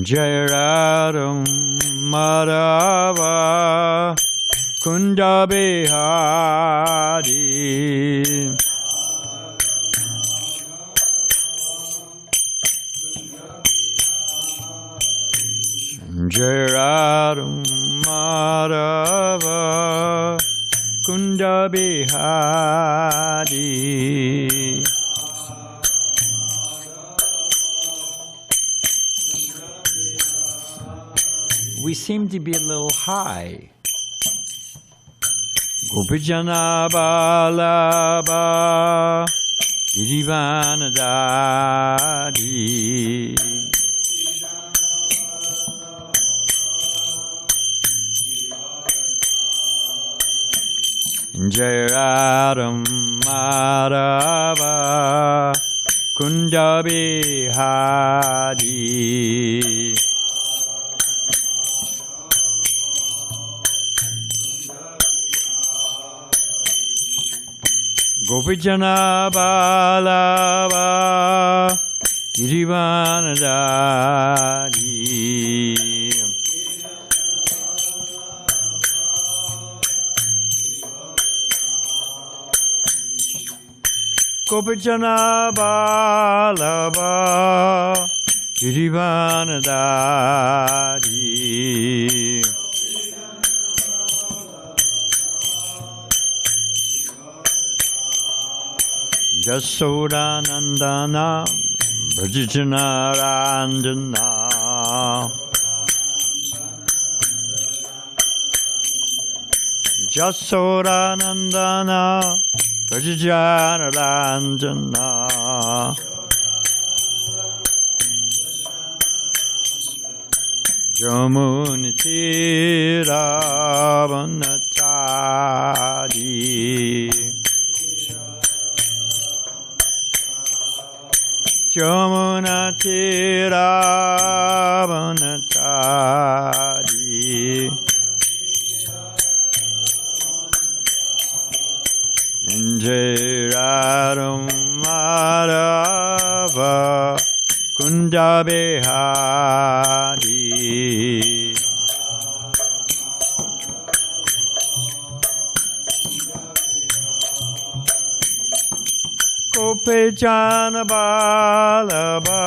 Jai Radha Madhava Kunda Bihari Jai Radha Madhava Kunda Bihari. We seem to be a little high. Gopijana Balaba Girivanadari Jai Radha Madhava Kunda Bihari Gopijana Balava Girivanadari Gopijana Balava Girivanadari Jasodanandana Brajjanarandana Jasodanandana Brajjanarandana Jamunitiravanatari Jamunatiravanatari Jai Radha Madhava Kunda Bihari Gopijana Balaba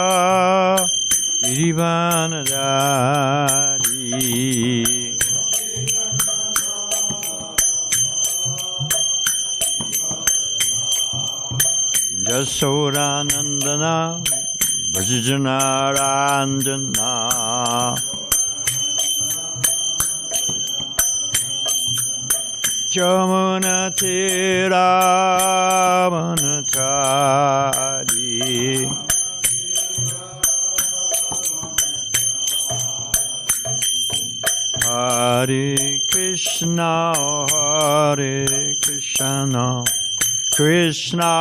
Girivanadari Jasodanandana Brajjanarandana Jamunatiravanatari Hare Krishna Hare Krishna Krishna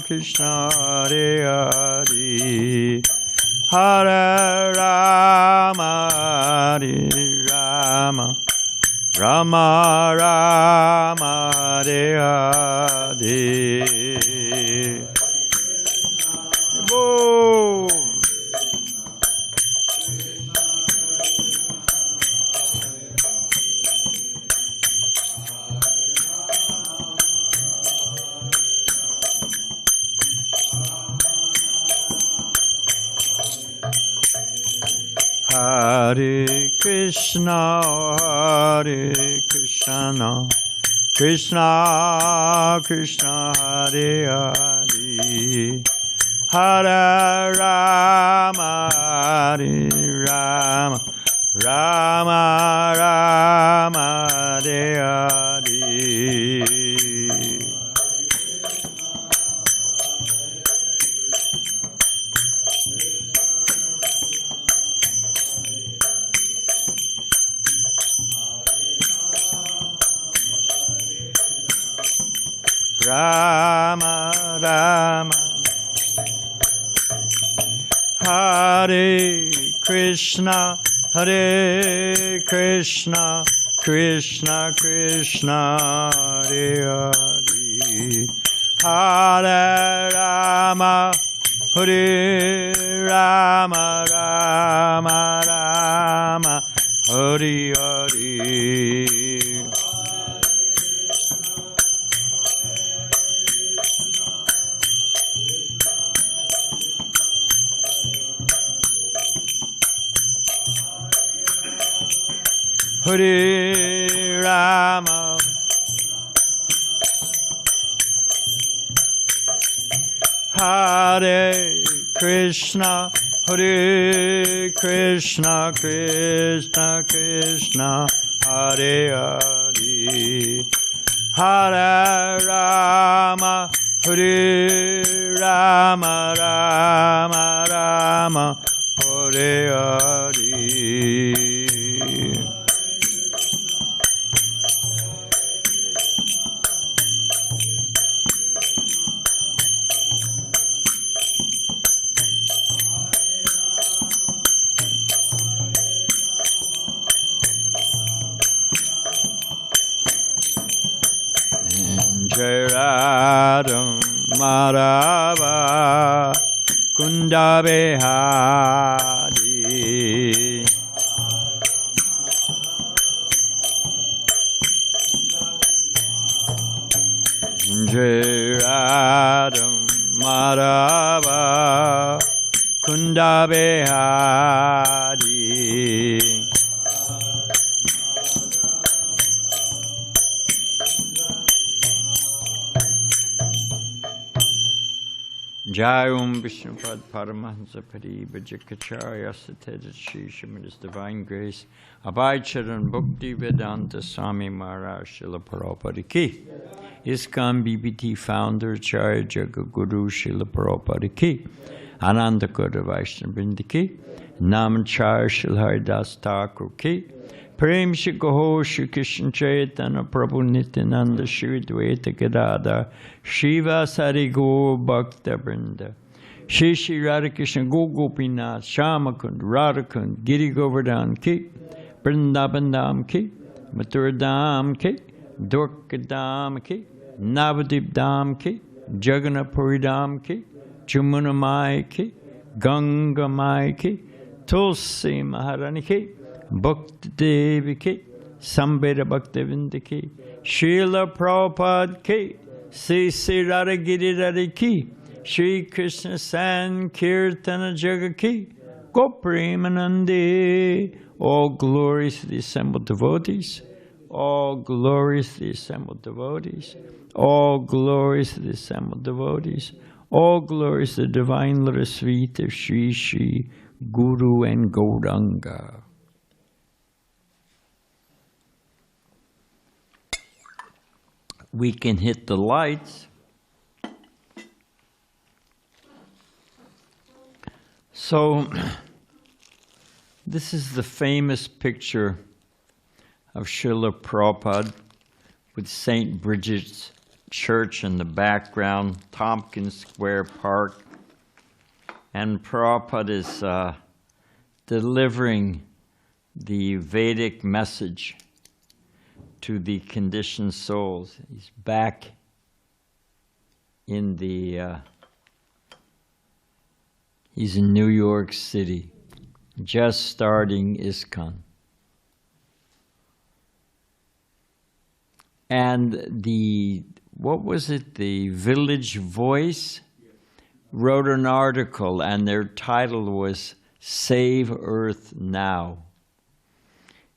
Krishna Hare Hare Hare Rama Hare Rama Rama Rama Hare Hare Boom. Hare Krishna Hare Krishna Krishna Krishna Hare Hare Hare Rama Hare Rama Rama Rama Hare Hare Rama Rama Hare Krishna Hare Krishna Krishna Krishna Hare Hare Hare Rama Hare Rama Rama Rama Hare Hare. Hare Rama Hare Krishna Hare Krishna Krishna Krishna Hare Hare Hare Rama Hare Rama Rama Rama Hare Hare. Radha Madhava Kunda Behari Radha Madhava Kunda Behari Jai Om Vishnupad Paramahansa Pari Vajakacharya Sateta Shri Shrimad's Divine Grace Abhay Charan Bhakti Vedanta Swami Maharaj Srila Prabhupada Ki. ISKCON BBT Founder Acharya Jagaguru Srila Prabhupada Ki. Ananda Koda Vaishnava Vrinda Ki. Namacharya Srila Haridas Thakur Ki. Prem Shri Gaho Shri Krishna Chaitanya Prabhu Nityananda Shri Dvaita Gadadhar Shiva Sari Gaur Bhakta Vrinda Shri Shri Radha Krishna Go Gopinath Shamakund Radhakund Giri Govardhan Ki Vrindavan Dham Ki Mathura Dham Ki Dwarka Dham Ki Navadip Dham Ki Jagannath Puri Dham Ki Jamuna Mai Ki Ganga Mai Ki Tulsi Maharani Ki Bhakti Devi Ki, Sambheda Bhaktivinda Ki, Srila Prabhupada Ki, Sri Radha Giridhari Ki, Shri Krishna Sankirtana Jaga Ki, Gopremanande. All glories to the assembled devotees, all glories to the assembled devotees, all glories to the assembled devotees, all glories to the divine lotus feet of Shri Shri Guru and Gauranga. We can hit the lights. So, this is the famous picture of Srila Prabhupada with St. Bridget's Church in the background, Tompkins Square Park. And Prabhupada is delivering the Vedic message to the conditioned souls. He's back in he's in New York City, just starting ISKCON. And what was it, the Village Voice wrote an article, and their title was Save Earth Now.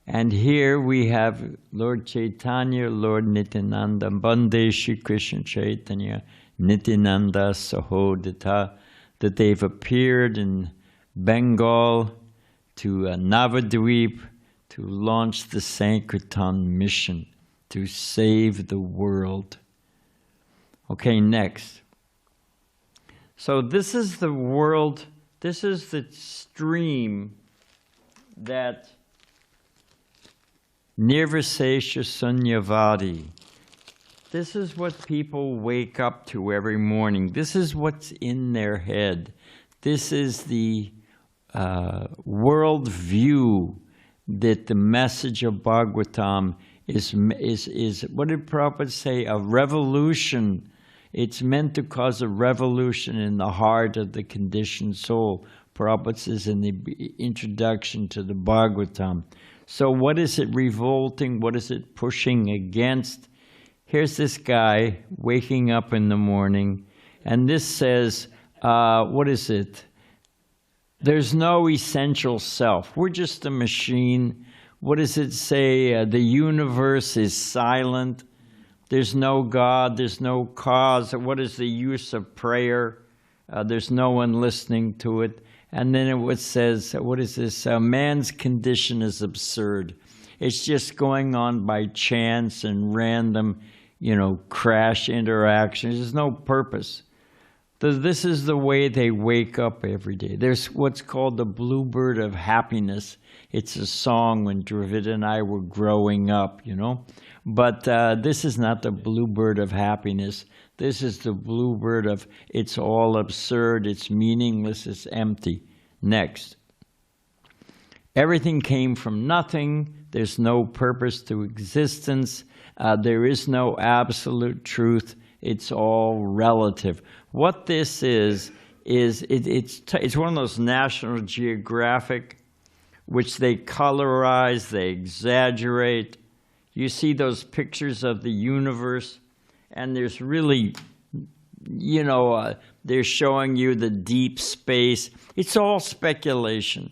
And here we have Lord Chaitanya, Lord Nityananda, Bande Shri Krishna Chaitanya, Nityananda Sahodita, that they've appeared in Bengal to Navadvip to launch the Sankirtan mission to save the world. Okay, next. So this is the world, this is the stream that Nirvisesha Sunyavadi. This is what people wake up to every morning. This is what's in their head. This is the world view that the message of Bhagavatam is what did Prabhupada say? A revolution. It's meant to cause a revolution in the heart of the conditioned soul. Prabhupada says in the introduction to the Bhagavatam. So what is it revolting? What is it pushing against? Here's this guy waking up in the morning, and this says, what is it? There's no essential self. We're just a machine. What does it say? The universe is silent. There's no God. There's no cause. What is the use of prayer? There's no one listening to it. And then it says, what is this? Man's condition is absurd. It's just going on by chance and random, crash interactions. There's no purpose. This is the way they wake up every day. There's what's called the bluebird of happiness. It's a song when Dravid and I were growing up, But this is not the bluebird of happiness. This is the bluebird of it's all absurd, it's meaningless, it's empty. Next. Everything came from nothing. There's no purpose to existence. There is no absolute truth. It's all relative. What this is it's one of those National Geographic, which they colorize, they exaggerate. You see those pictures of the universe, and there's really, they're showing you the deep space. It's all speculation.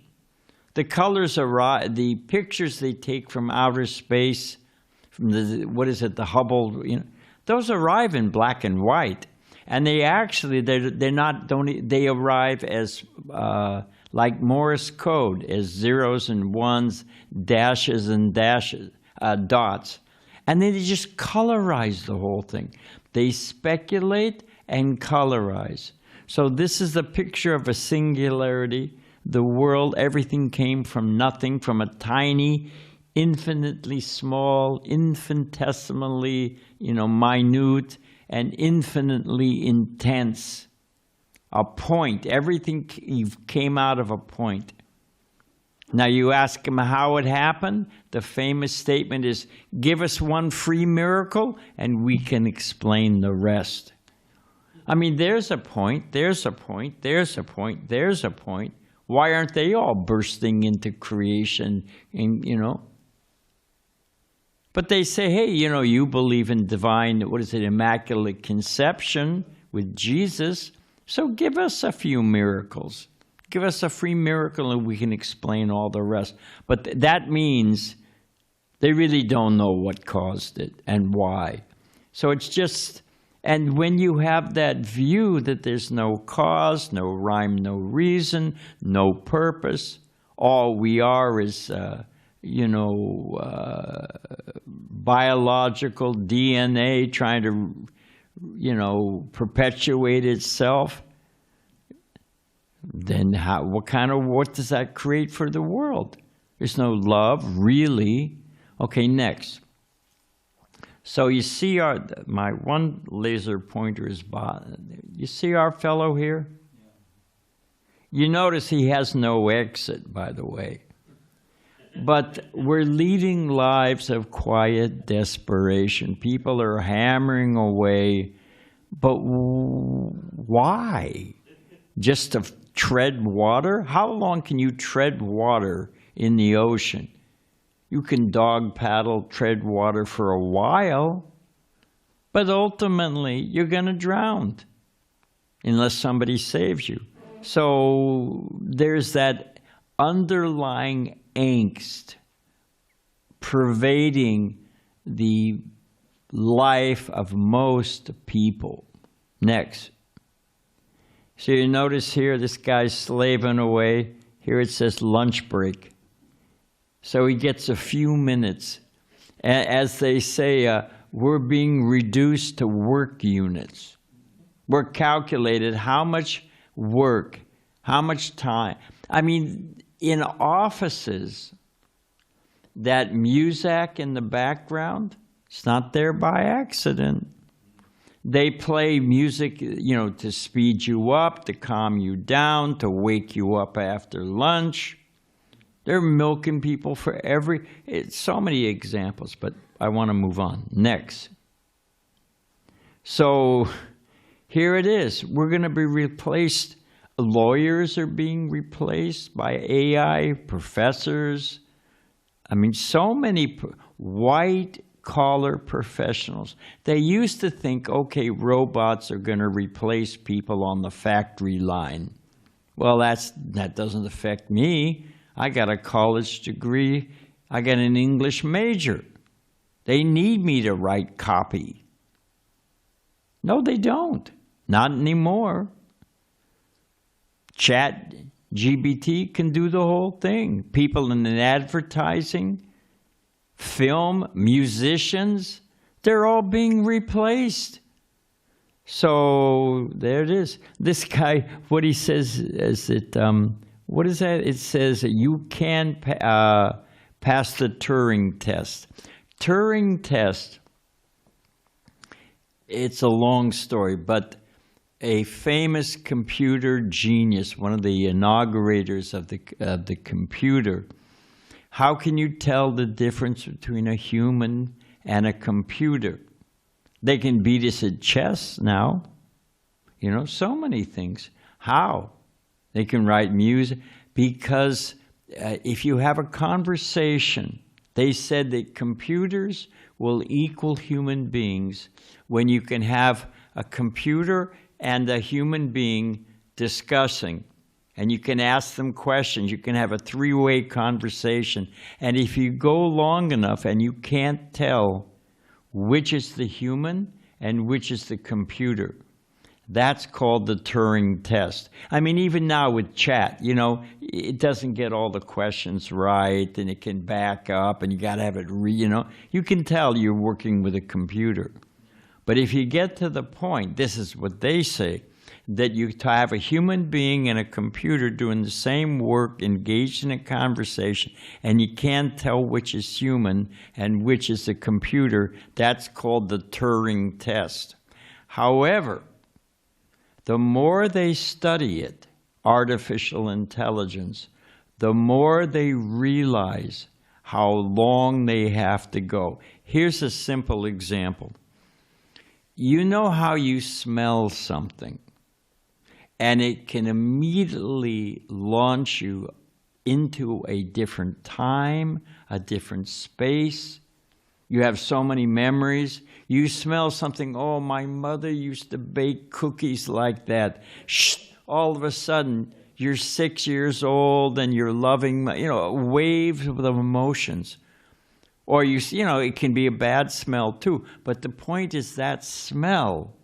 The colors arrive, the pictures they take from outer space, from the Hubble, those arrive in black and white. And they actually, they arrive as like Morse code, as zeros and ones, dashes and dots. And then they just colorize the whole thing. They speculate and colorize. So this is a picture of a singularity. The world, everything came from nothing, from a tiny, infinitely small, infinitesimally, minute, and infinitely intense. A point. Everything came out of a point. Now you ask him how it happened. The famous statement is, give us one free miracle and we can explain the rest. I mean, there's a point, there's a point, there's a point, there's a point. Why aren't they all bursting into creation? And, But they say, hey, you believe in divine, Immaculate Conception with Jesus. So give us a few miracles. Give us a free miracle and we can explain all the rest. But that means they really don't know what caused it and why. So it's just, and when you have that view that there's no cause, no rhyme, no reason, no purpose, all we are is, biological DNA trying to, perpetuate itself, then what does that create for the world? There's no love, really. Okay, next. So you see my one laser pointer is, you see our fellow here? You notice he has no exit, by the way. But we're leading lives of quiet desperation. People are hammering away, but why? Just to tread water? How long can you tread water in the ocean? You can dog paddle, tread water for a while, but ultimately you're going to drown unless somebody saves you. So there's that underlying angst pervading the life of most people. Next. So you notice here, this guy's slaving away. Here it says lunch break. So he gets a few minutes. As they say, we're being reduced to work units. We're calculated how much work, how much time. I mean, in offices, that music in the background, it's not there by accident. They play music, to speed you up, to calm you down, to wake you up after lunch. They're milking people for so many examples, but I want to move on. Next. So Here it is. We're going to be replaced. Lawyers are being replaced by AI, professors. I mean, so many white-collar professionals. They used to think, okay, robots are going to replace people on the factory line. Well, that doesn't affect me. I got a college degree. I got an English major. They need me to write copy. No, they don't. Not anymore. Chat GPT can do the whole thing. People in advertising, film, musicians, they're all being replaced. So there it is. This guy, what he says is that, what is that? It says that you can pass the Turing test. Turing test, it's a long story, but a famous computer genius, one of the inaugurators of the computer, how can you tell the difference between a human and a computer? They can beat us at chess now. You know, so many things. How? They can write music. Because if you have a conversation, they said that computers will equal human beings when you can have a computer and a human being discussing. And you can ask them questions. You can have a three-way conversation. And if you go long enough and you can't tell which is the human and which is the computer, that's called the Turing test. I mean, even now with chat, you know, it doesn't get all the questions right, and it can back up, and you got to have it, you know. You can tell you're working with a computer. But if you get to the point, this is what they say, that you have a human being and a computer doing the same work, engaged in a conversation, and you can't tell which is human and which is the computer, that's called the Turing test. However, the more they study it, artificial intelligence, the more they realize how long they have to go. Here's a simple example. You know how you smell something, and it can immediately launch you into a different time, a different space. You have so many memories. You smell something, oh, my mother used to bake cookies like that. Shh, all of a sudden, you're 6 years old and you're loving, you know, waves of emotions. Or, you know, it can be a bad smell too. But the point is that smell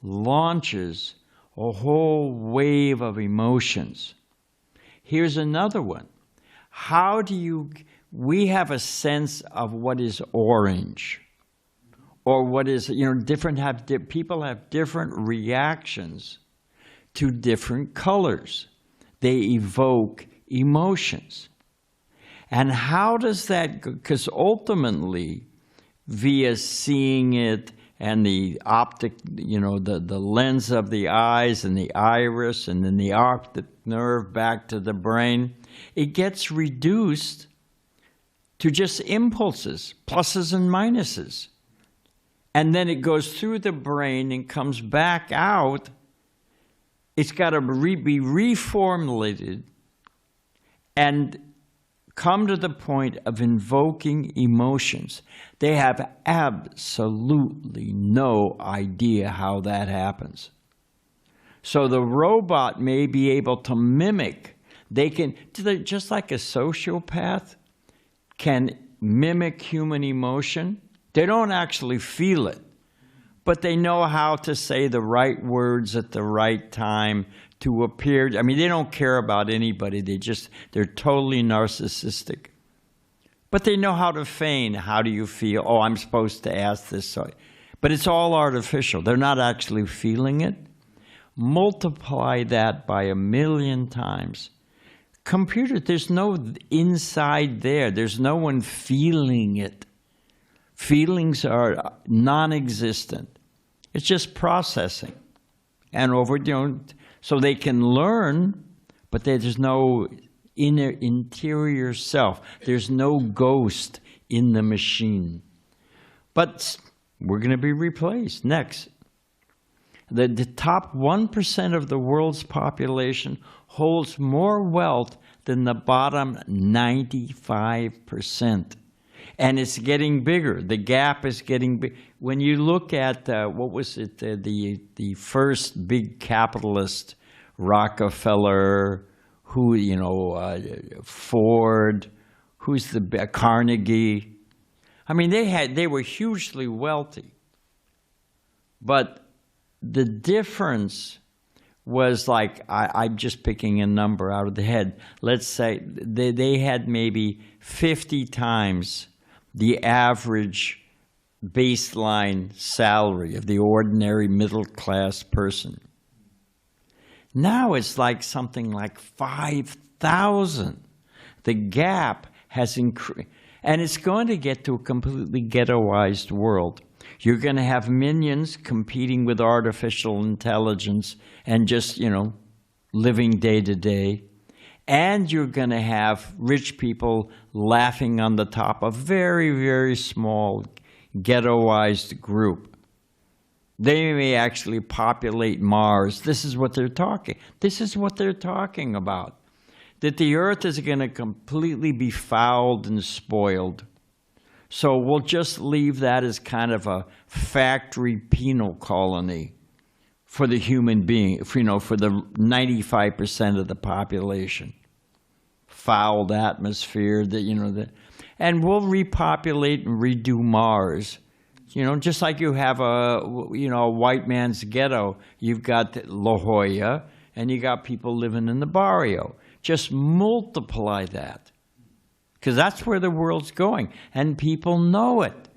launches a whole wave of emotions. Here's another one. How do we have a sense of what is orange, or what is, you know, people have different reactions to different colors. They evoke emotions. And how does that go? Because ultimately, via seeing it and the optic, you know, the lens of the eyes and the iris and then the optic nerve back to the brain, it gets reduced to just impulses, pluses and minuses. And then it goes through the brain and comes back out. It's got to be reformulated and come to the point of invoking emotions. They have absolutely no idea how that happens. So the robot may be able to mimic. They can, just like a sociopath can mimic human emotion. They don't actually feel it, but they know how to say the right words at the right time to appear. I mean, they don't care about anybody. They're totally narcissistic. But they know how to feign. How do you feel? Oh, I'm supposed to ask this. But it's all artificial. They're not actually feeling it. Multiply that by 1,000,000 times. Computer, there's no inside there. There's no one feeling it. Feelings are non-existent. It's just processing. And so they can learn, but there's no interior self. There's no ghost in the machine. But we're going to be replaced. Next. The top 1% of the world's population holds more wealth than the bottom 95%. And it's getting bigger. The gap is getting big. When you look at, what was it, the first big capitalist, Rockefeller, who, you know, Ford, who's the Carnegie. I mean, they were hugely wealthy. But the difference was like, I'm just picking a number out of the head. Let's say they had maybe 50 times the average baseline salary of the ordinary middle-class person. Now it's like something like 5,000. The gap has increased, and it's going to get to a completely ghettoized world. You're going to have minions competing with artificial intelligence and just, you know, living day to day. And you're going to have rich people laughing on the top, a very, very small ghettoized group. They may actually populate Mars. This is what they're talking. This is what they're talking about. That the earth is going to completely be fouled and spoiled. So we'll just leave that as kind of a factory penal colony for the human being, for the 95% of the population. Fouled atmosphere, and we'll repopulate and redo Mars. Just like you have a white man's ghetto, you've got La Jolla, and you got people living in the barrio. Just multiply that, because that's where the world's going, and people know it.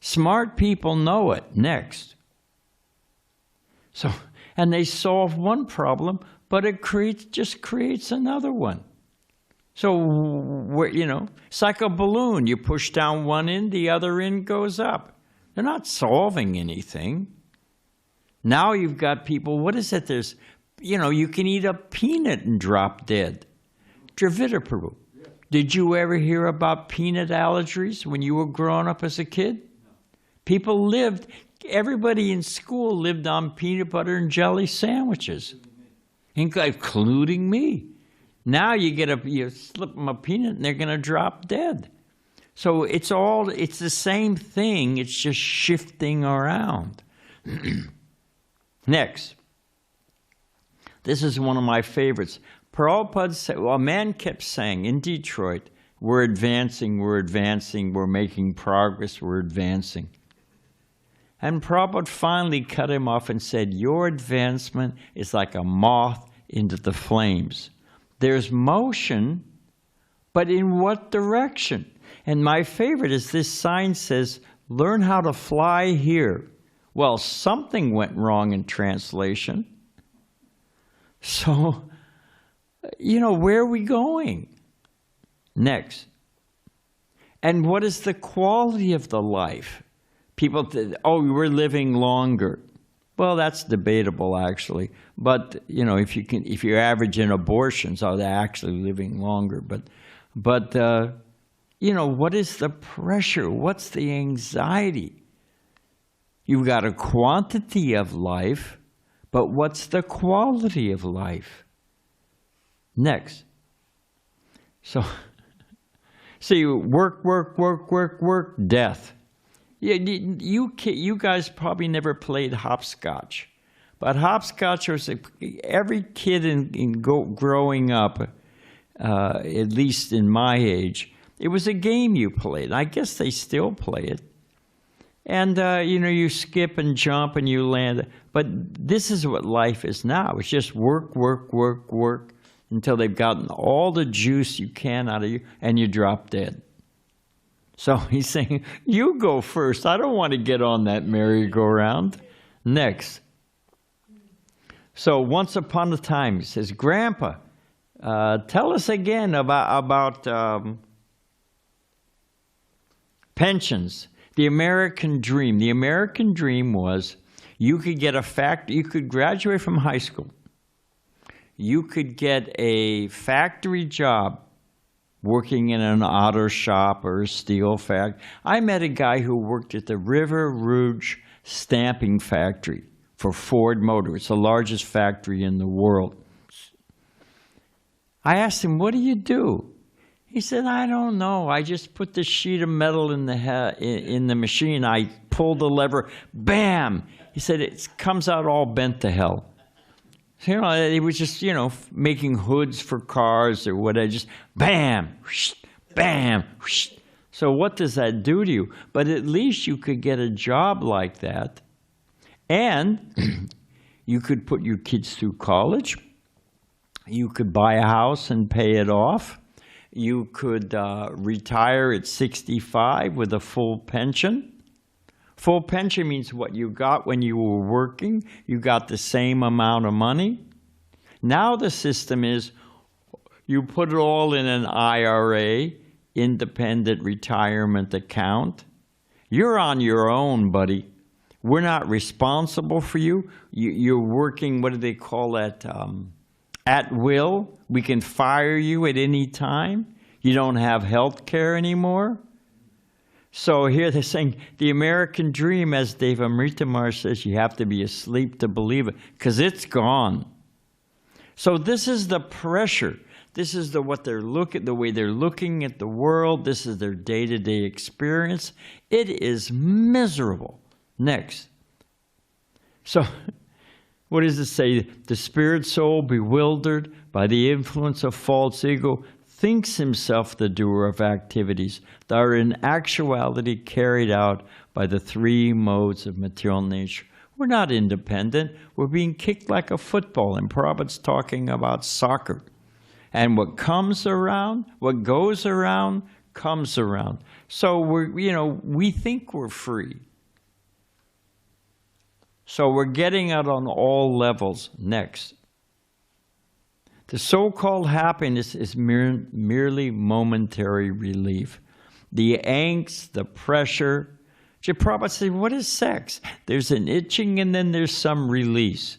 Smart people know it. Next. So, and they solve one problem, but it just creates another one. So, it's like a balloon. You push down one end, the other end goes up. They're not solving anything. Now you've got people, what is it? There's, you can eat a peanut and drop dead. Dravidiparu. Did you ever hear about peanut allergies when you were growing up as a kid? People everybody in school lived on peanut butter and jelly sandwiches, including me. Now you slip them a peanut and they're going to drop dead. So it's the same thing, it's just shifting around. Next. This is one of my favorites. Prabhupada said, a man kept saying in Detroit, we're advancing, we're making progress, we're advancing. And Prabhupada finally cut him off and said, your advancement is like a moth into the flames. There's motion, but in what direction? And my favorite is this sign says, learn how to fly here. Well, something went wrong in translation. So, where are we going? Next. And what is the quality of the life? People think, we're living longer. Well, that's debatable, actually. But, if you're averaging abortions, they're actually living longer. But what is the pressure? What's the anxiety? You've got a quantity of life, but what's the quality of life? Next. So you work, death. You guys probably never played hopscotch, but hopscotch was every kid growing up, at least in my age, it was a game you played. I guess they still play it. And, you skip and jump and you land. But this is what life is now. It's just work until they've gotten all the juice you can out of you and you drop dead. So he's saying, you go first. I don't want to get on that merry-go-round. Next. So once upon a time, he says, Grandpa, tell us again about pensions. The American dream. The American dream was you could get you could graduate from high school. You could get a factory job working in an auto shop or a steel factory. I met a guy who worked at the River Rouge stamping factory for Ford Motor. It's the largest factory in the world. I asked him, what do you do? He said, I don't know. I just put the sheet of metal in the machine. I pull the lever, bam! He said, it comes out all bent to hell. So, you know, he was just, you know, making hoods for cars or whatever, just bam, whoosh, bam, whoosh. So what does that do to you? But at least you could get a job like that, and you could put your kids through college. You could buy a house and pay it off. You could retire at 65 with a full pension. Full pension means what you got when you were working. You got the same amount of money. Now the system is you put it all in an IRA, independent retirement account. You're on your own, buddy. We're not responsible for you. You're working, what do they call that? At will. We can fire you at any time. You don't have health care anymore. So here they're saying the American dream, as Dave Amritamar says, you have to be asleep to believe it, because it's gone. So this is the pressure. This is the way they're looking at the world. This is their day-to-day experience. It is miserable. Next. So what does it say? The spirit soul, bewildered by the influence of false ego, thinks himself the doer of activities that are in actuality carried out by the three modes of material nature. We're not independent. We're being kicked like a football. And Prabhupada's talking about soccer. And what comes around, what goes around, comes around. So we think we're free. So we're getting it on all levels. Next. The so-called happiness is merely momentary relief. The angst, the pressure. Prabhupada said, what is sex? There's an itching and then there's some release.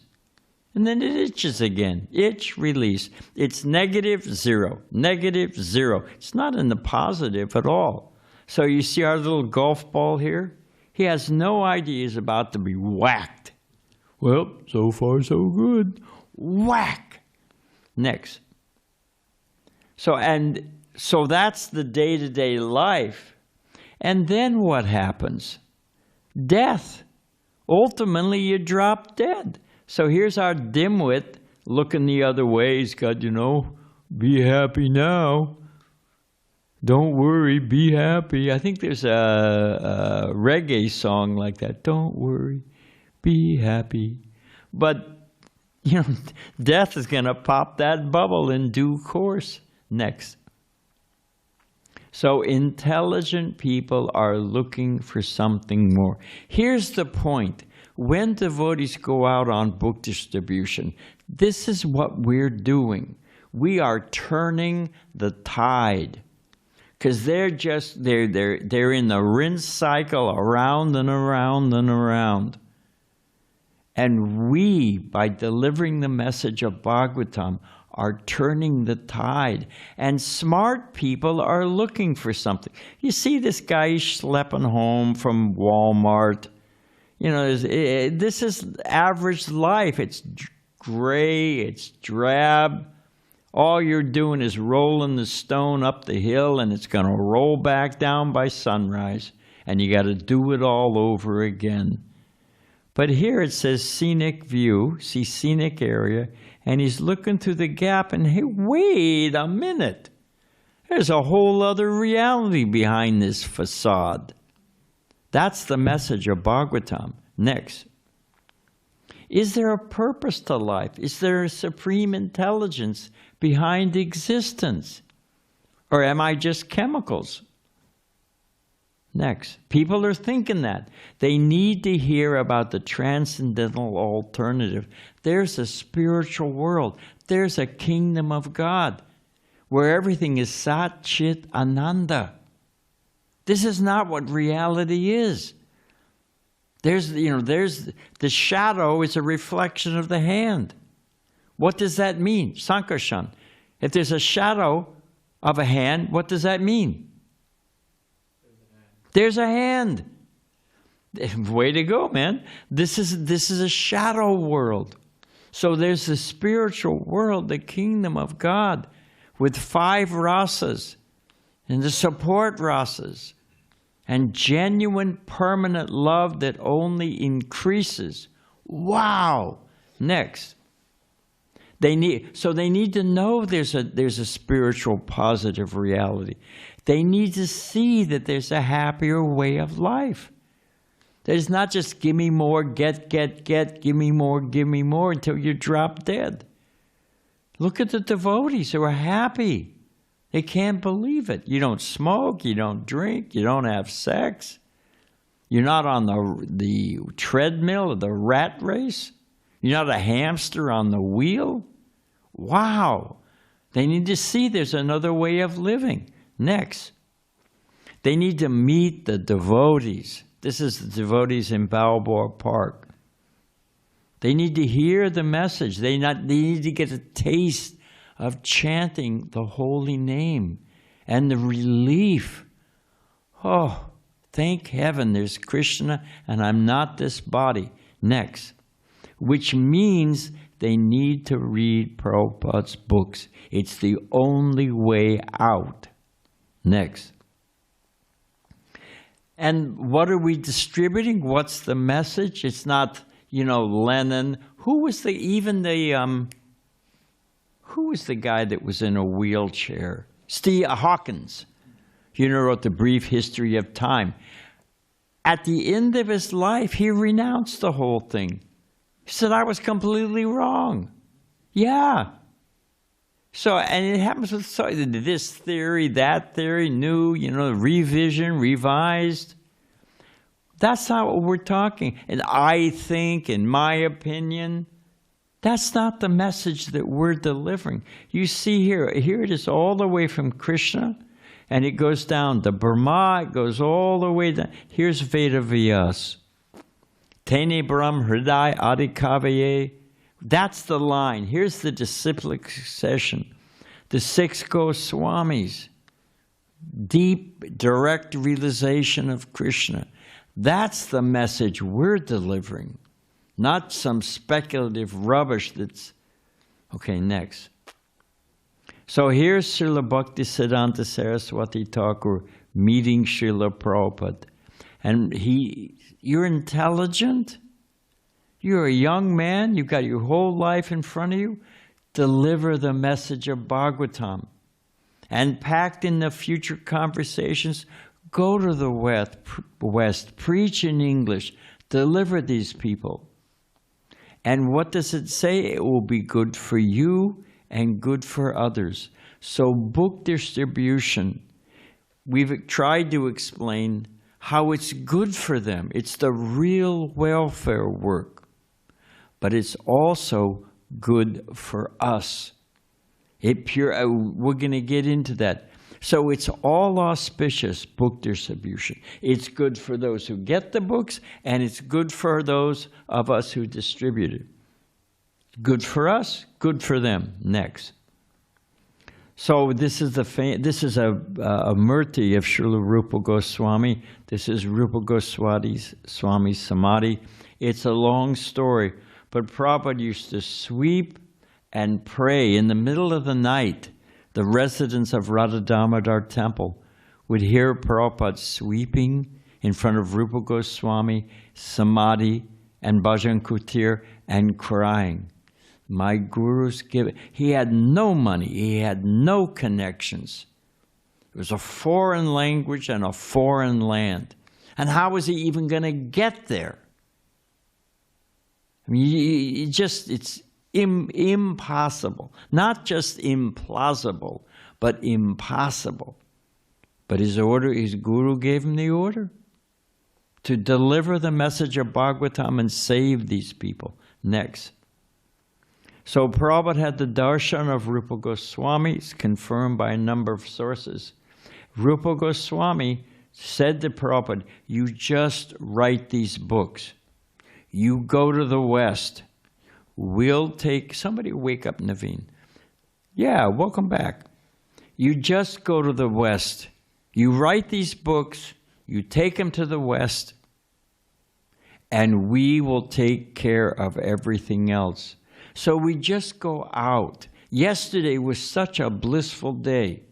And then it itches again. Itch, release. It's negative, zero. Negative, zero. It's not in the positive at all. So you see our little golf ball here? He has no idea he's about to be whacked. Well, so far so good. Whack! Next. So that's the day-to-day life. And then what happens? Death. Ultimately, you drop dead. So here's our dimwit looking the other way. He's got, be happy now. Don't worry, be happy. I think there's a reggae song like that. Don't worry, be happy. But death is going to pop that bubble in due course. Next. So intelligent people are looking for something more. Here's the point. When devotees go out on book distribution, this is what we're doing. We are turning the tide. Because they're in the rinse cycle around and around and around. And we, by delivering the message of Bhagavatam, are turning the tide. And smart people are looking for something. You see this guy schlepping home from Walmart. This is average life. It's gray, it's drab. All you're doing is rolling the stone up the hill, and it's going to roll back down by sunrise. And you got to do it all over again. But here it says scenic view, see scenic area, and he's looking through the gap and, hey, wait a minute. There's a whole other reality behind this facade. That's the message of Bhagavatam. Next. Is there a purpose to life? Is there a supreme intelligence behind existence? Or am I just chemicals? Next. People are thinking that. They need to hear about the transcendental alternative. There's a spiritual world. There's a kingdom of God where everything is Sat Chit Ananda. This is not what reality is. There's the shadow is a reflection of the hand. What does that mean? Sankarshan. If there's a shadow of a hand, what does that mean? There's a hand. Way to go, man. This is a shadow world. So there's the spiritual world, the kingdom of God, with 5 rasas and the support rasas and genuine permanent love that only increases. Wow. Next. They need to know there's a spiritual positive reality. They need to see that there's a happier way of life. There's not just give me more, get, give me more until you drop dead. Look at the devotees who are happy. They can't believe it. You don't smoke, you don't drink, you don't have sex. You're not on the treadmill or the rat race. You're not a hamster on the wheel. Wow. They need to see there's another way of living. Next. They need to meet the devotees. This is the devotees in Balboa Park. They need to hear the message. They need to get a taste of chanting the holy name and the relief. Oh, thank heaven there's Krishna and I'm not this body. Next. Which means they need to read Prabhupada's books. It's the only way out. Next. And what are we distributing? What's the message? It's not, Lenin. Who was the guy that was in a wheelchair? Steve Hawkins. Wrote The Brief History of Time. At the end of his life, he renounced the whole thing. He said, I was completely wrong. Yeah. So, and it happens with this theory, that theory, new, revision, revised. That's not what we're talking. And I think, in my opinion, that's not the message that we're delivering. You see here it is all the way from Krishna, and it goes down to Brahma, it goes all the way down. Here's Veda Vyas. Tene Brahm Hriday Adikavaye. That's the line. Here's the disciplic succession. The 6 Goswamis. Deep, direct realization of Krishna. That's the message we're delivering. Not some speculative rubbish that's... Okay, next. So here's Srila Bhaktisiddhanta Saraswati Thakur meeting Srila Prabhupada. And you're intelligent. You're a young man. You've got your whole life in front of you. Deliver the message of Bhagavatam. And packed in the future conversations, go to the West, preach in English, deliver these people. And what does it say? It will be good for you and good for others. So book distribution. We've tried to explain how it's good for them. It's the real welfare work. But it's also good for us. We're going to get into that. So it's all auspicious, book distribution. It's good for those who get the books, and it's good for those of us who distribute it. Good for us, good for them. Next. So this is a murti of Srila Rupa Goswami. This is Rupa Goswami's Samadhi. It's a long story, but Prabhupada used to sweep and pray in the middle of the night. The residents of Radha Damodar temple would hear Prabhupada sweeping in front of Rupa Goswami, Samadhi, and Bhajan Kutir, and crying. My guru's given. He had no money. He had no connections. It was a foreign language and a foreign land. And how was he even going to get there? I mean, it's impossible. Not just implausible, but impossible. But his guru gave him the order to deliver the message of Bhagavatam and save these people. Next. So Prabhupada had the darshan of Rupa Goswami. It's confirmed by a number of sources. Rupa Goswami said to Prabhupada, you just write these books. You go to the West. We'll take... Somebody wake up Naveen. Yeah, welcome back. You just go to the West. You write these books. You take them to the West. and we will take care of everything else. So we just go out. Yesterday was such a blissful day.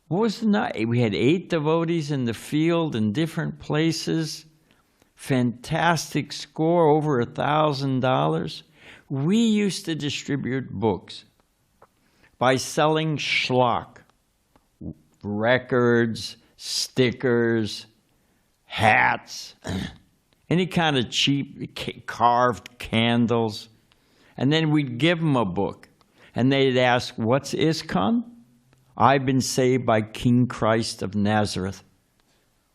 What was the night? We had 8 devotees in the field in different places. Fantastic score, over $1,000. We used to distribute books by selling schlock, records, stickers, hats, any kind of cheap carved candles. And then we'd give them a book. And they'd ask, what's ISKCON? I've been saved by King Christ of Nazareth.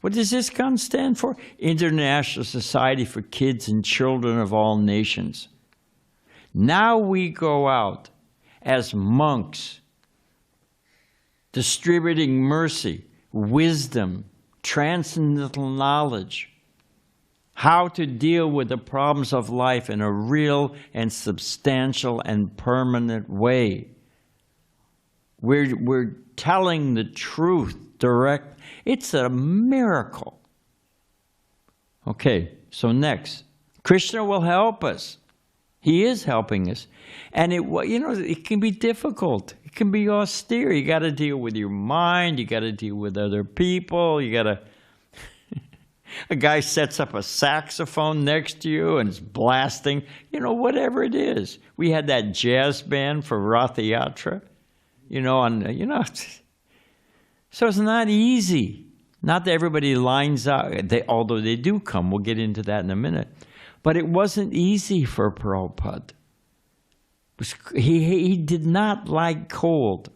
What does ISKCON stand for? International Society for Kids and Children of All Nations. Now we go out as monks, distributing mercy, wisdom, transcendental knowledge, how to deal with the problems of life in a real and substantial and permanent way. We're telling the truth direct. It's a miracle. Okay, so next. Krishna will help us. He is helping us. And it can be difficult. It can be austere. You got to deal with your mind. You got to deal with other people. You got to... A guy sets up a saxophone next to you and is blasting, whatever it is. We had that jazz band for Ratha Yatra, so it's not easy. Not that everybody lines up, although they do come. We'll get into that in a minute. But it wasn't easy for Prabhupada. He did not like cold.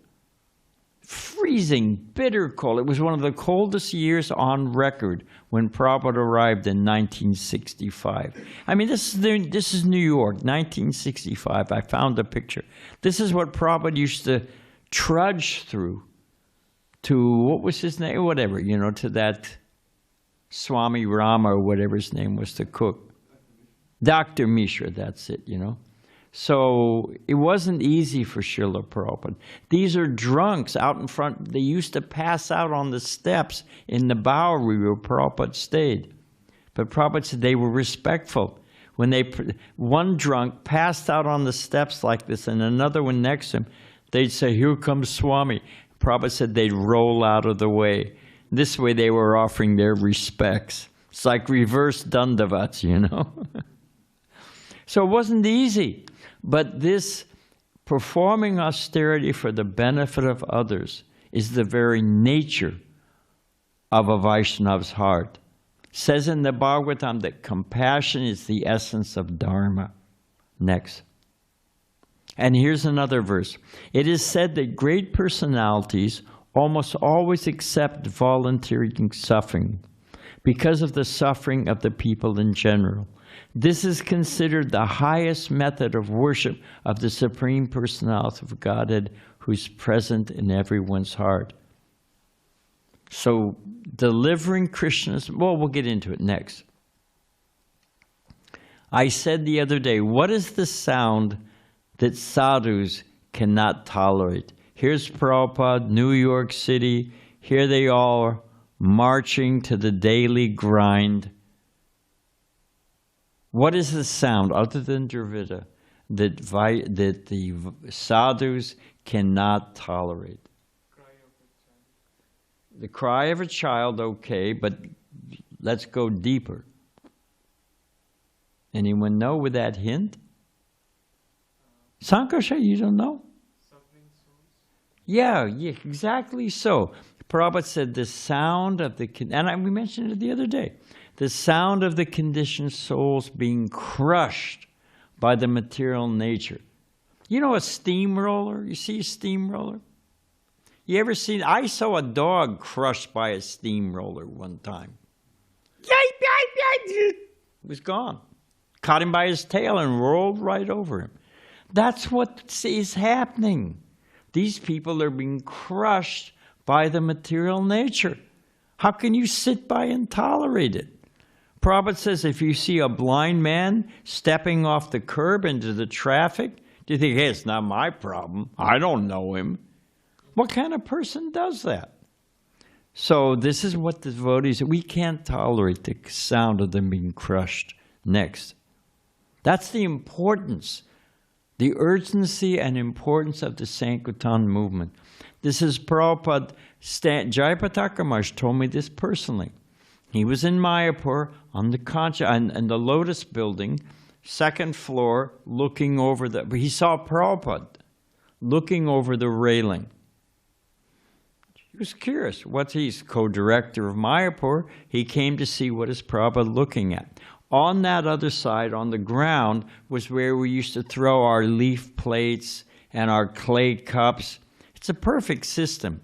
Freezing, bitter cold. It was one of the coldest years on record when Prabhupada arrived in 1965. I mean, this is New York, 1965. I found a picture. This is what Prabhupada used to trudge through to, what was his name? Whatever, to that Swami Rama or whatever his name was, to cook. Dr. Mishra, that's it, So it wasn't easy for Srila Prabhupada. These are drunks out in front. They used to pass out on the steps in the Bowery where Prabhupada stayed. But Prabhupada said they were respectful. When one drunk passed out on the steps like this and another one next to him, they'd say, "Here comes Swami." Prabhupada said they'd roll out of the way. This way they were offering their respects. It's like reverse dandavats, So it wasn't easy. But this performing austerity for the benefit of others is the very nature of a Vaishnava's heart. It says in the Bhagavatam that compassion is the essence of Dharma. Next. And here's another verse. It is said that great personalities almost always accept voluntary suffering because of the suffering of the people in general. This is considered the highest method of worship of the Supreme Personality of Godhead, who's present in everyone's heart. So, delivering Krishna's... Well, we'll get into it next. I said the other day, what is the sound that sadhus cannot tolerate? Here's Prabhupada, New York City. Here they all are marching to the daily grind. What is the sound, other than Dravida, that the sadhus cannot tolerate? The cry of a child, okay, but let's go deeper. Anyone know with that hint? Sankarsha, you don't know? Yeah, exactly so. Prabhupada said the sound of the... And we mentioned it the other day. The sound of the conditioned souls being crushed by the material nature. You know a steamroller? You see a steamroller? You ever seen... I saw a dog crushed by a steamroller one time. It was gone. Caught him by his tail and rolled right over him. That's what is happening. These people are being crushed by the material nature. How can you sit by and tolerate it? Prabhupada says if you see a blind man stepping off the curb into the traffic, do you think, hey, it's not my problem. I don't know him. What kind of person does that? So this is what the devotees, we can't tolerate the sound of them being crushed. Next. That's the importance, the urgency and importance of the Sankirtan movement. This is Prabhupada, Jayapataka Maharaj told me this personally. He was in Mayapur on the and the Lotus building, second floor, looking over he saw Prabhupada looking over the railing. He was curious. He's co-director of Mayapur. He came to see what is Prabhupada looking at. On that other side, on the ground, was where we used to throw our leaf plates and our clay cups. It's a perfect system.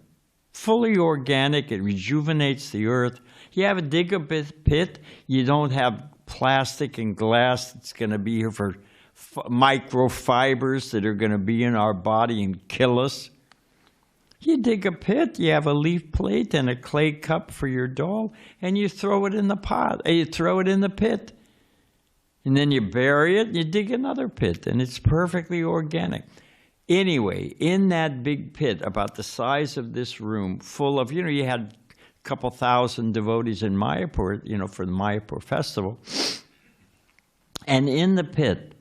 Fully organic, it rejuvenates the earth. You have a dig a pit, you don't have plastic and glass that's going to be here for microfibers that are going to be in our body and kill us. You dig a pit, you have a leaf plate and a clay cup for your doll, and you throw it in the pot, you throw it in the pit. And then you bury it, and you dig another pit, and it's perfectly organic. Anyway, in that big pit, about the size of this room, full of, you had a couple thousand devotees in Mayapur, for the Mayapur festival. And in the pit,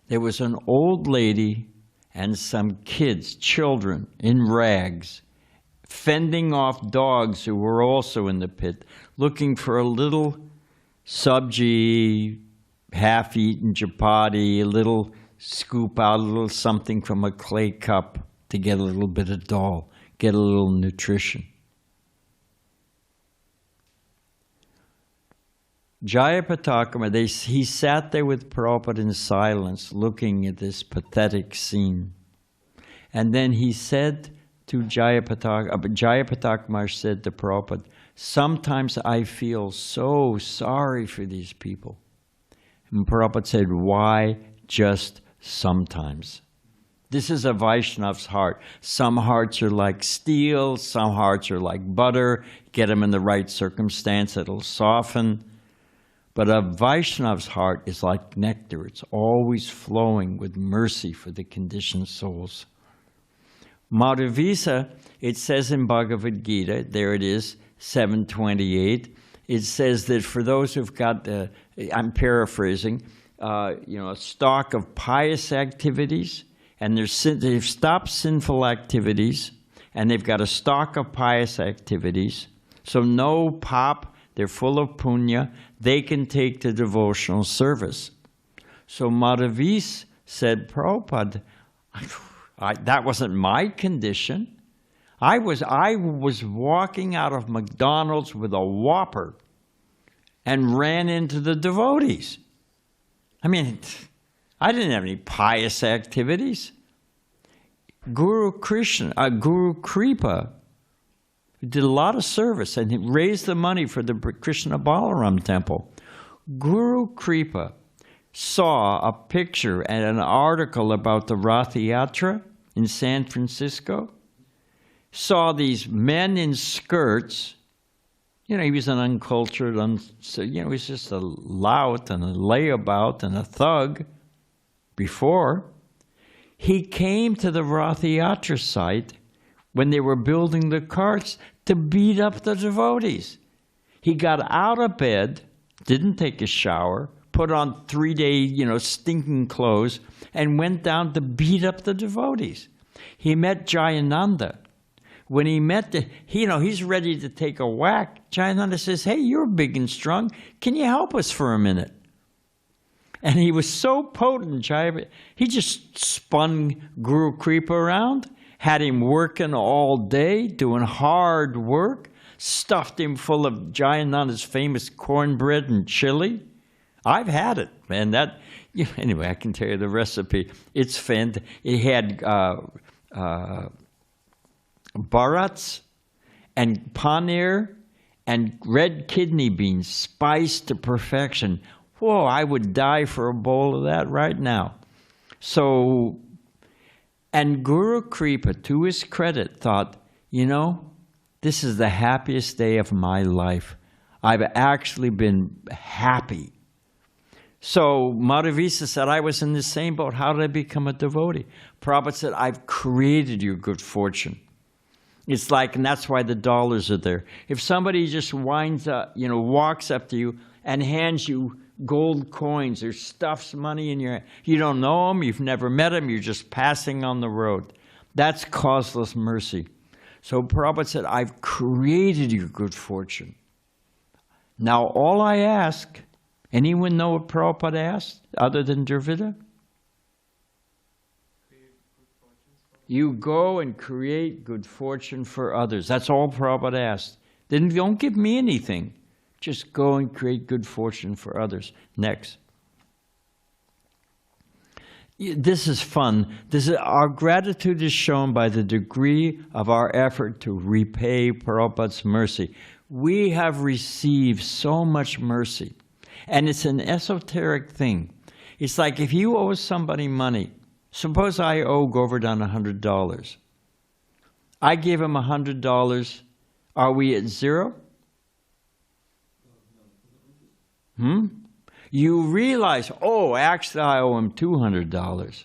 there was an old lady and some kids, children, in rags, fending off dogs who were also in the pit, looking for a little sabji, half-eaten chapati, a little scoop out a little something from a clay cup to get a little bit of dal, get a little nutrition. Jayapataka, he sat there with Prabhupada in silence, looking at this pathetic scene. And then he said to Jayapataka Maharaj said to Prabhupada, sometimes I feel so sorry for these people. And Prabhupada said, why just sometimes? This is a Vaishnav's heart. Some hearts are like steel, some hearts are like butter. Get them in the right circumstance, it'll soften. But a Vaishnav's heart is like nectar. It's always flowing with mercy for the conditioned souls. Madhavisa, it says in Bhagavad Gita, there it is, 728, it says that for those who've got, I'm paraphrasing, a stock of pious activities, and they've stopped sinful activities, and they've got a stock of pious activities, so no pop, they're full of punya, they can take to devotional service. So Madhavis said, Prabhupada, that wasn't my condition. I was walking out of McDonald's with a Whopper and ran into the devotees. I mean, I didn't have any pious activities. Guru Kripa did a lot of service and he raised the money for the Krishna Balaram temple. Guru Kripa saw a picture and an article about the Rath Yatra in San Francisco, saw these men in skirts. He was an uncultured, he was just a lout and a layabout and a thug before. He came to the Rath Yatra site when they were building the carts to beat up the devotees. He got out of bed, didn't take a shower, put on 3-day, stinking clothes, and went down to beat up the devotees. He met Jayananda. When he met he's ready to take a whack. Jayananda says, hey, you're big and strong. Can you help us for a minute? And he was so potent, he just spun Guru Kripa around, had him working all day, doing hard work, stuffed him full of Jayananda's famous cornbread and chili. I've had it, man. Anyway, I can tell you the recipe. It's fantastic. It had bharats and paneer and red kidney beans spiced to perfection. Whoa, I would die for a bowl of that right now. So, and Guru Kripa, to his credit, thought, this is the happiest day of my life. I've actually been happy. So Madhavisa said, I was in the same boat. How did I become a devotee? Prabhupada said, I've created your good fortune. It's like, and that's why the dollars are there. If somebody just winds up, walks up to you and hands you gold coins or stuffs money in your hand, you don't know them, you've never met them, you're just passing on the road. That's causeless mercy. So Prabhupada said, I've created your good fortune. Now all I ask, anyone know what Prabhupada asked other than Dravida? You go and create good fortune for others. That's all Prabhupada asked. Then don't give me anything. Just go and create good fortune for others. Next. This is fun. Our gratitude is shown by the degree of our effort to repay Prabhupada's mercy. We have received so much mercy. And it's an esoteric thing. It's like if you owe somebody money, suppose I owe Govardhan $100. I give him $100. Are we at zero? You realize, oh, actually I owe him $200.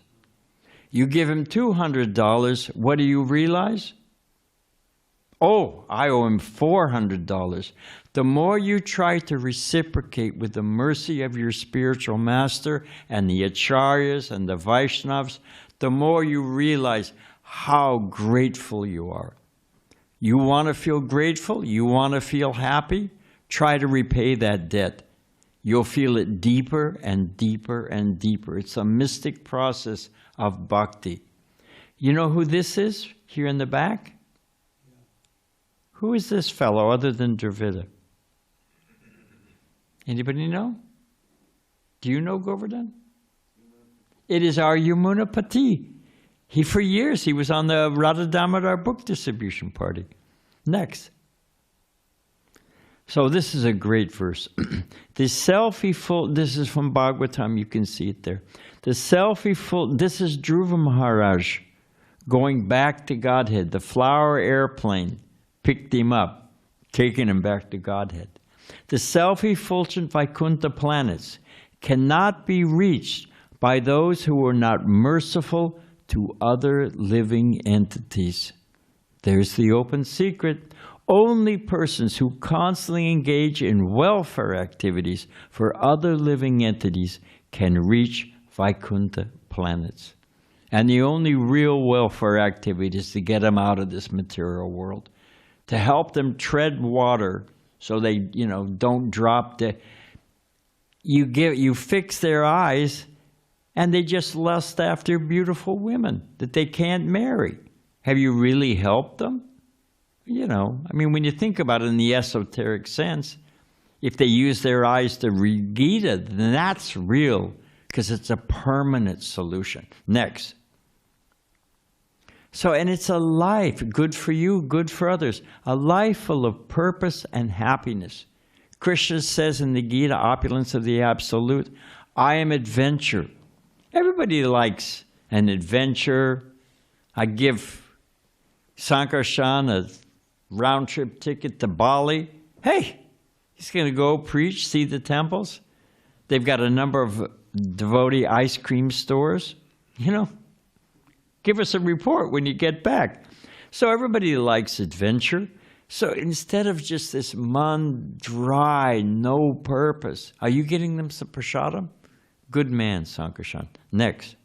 You give him $200, what do you realize? Oh, I owe him $400. The more you try to reciprocate with the mercy of your spiritual master and the acharyas and the Vaishnavas, the more you realize how grateful you are. You want to feel grateful? You want to feel happy? Try to repay that debt. You'll feel it deeper and deeper and deeper. It's a mystic process of bhakti. You know who this is here in the back? Who is this fellow other than Dravida? Anybody know? Do you know Govardhan? It is our Yamunapati. For years, he was on the Radha Damodar book distribution party. Next. So this is a great verse. This is from Bhagavatam, you can see it there. This is Dhruva Maharaj going back to Godhead. The flower airplane picked him up, taking him back to Godhead. The self-effulgent Vaikuntha planets cannot be reached by those who are not merciful to other living entities. There's the open secret. Only persons who constantly engage in welfare activities for other living entities can reach Vaikuntha planets. And the only real welfare activity is to get them out of this material world, to help them tread water so they, don't drop dead. You fix their eyes and they just lust after beautiful women that they can't marry. Have you really helped them? When you think about it in the esoteric sense, if they use their eyes to read Gita, then that's real, because it's a permanent solution. Next. So, and it's a life, good for you, good for others, a life full of purpose and happiness. Krishna says in the Gita, Opulence of the Absolute, I am adventure. Everybody likes an adventure. I give Sankarshan a round-trip ticket to Bali. Hey, he's going to go preach, see the temples. They've got a number of devotee ice cream stores. Give us a report when you get back. So everybody likes adventure. So instead of just this dry, no purpose, are you getting them some prasadam? Good man, Sankarshan. Next.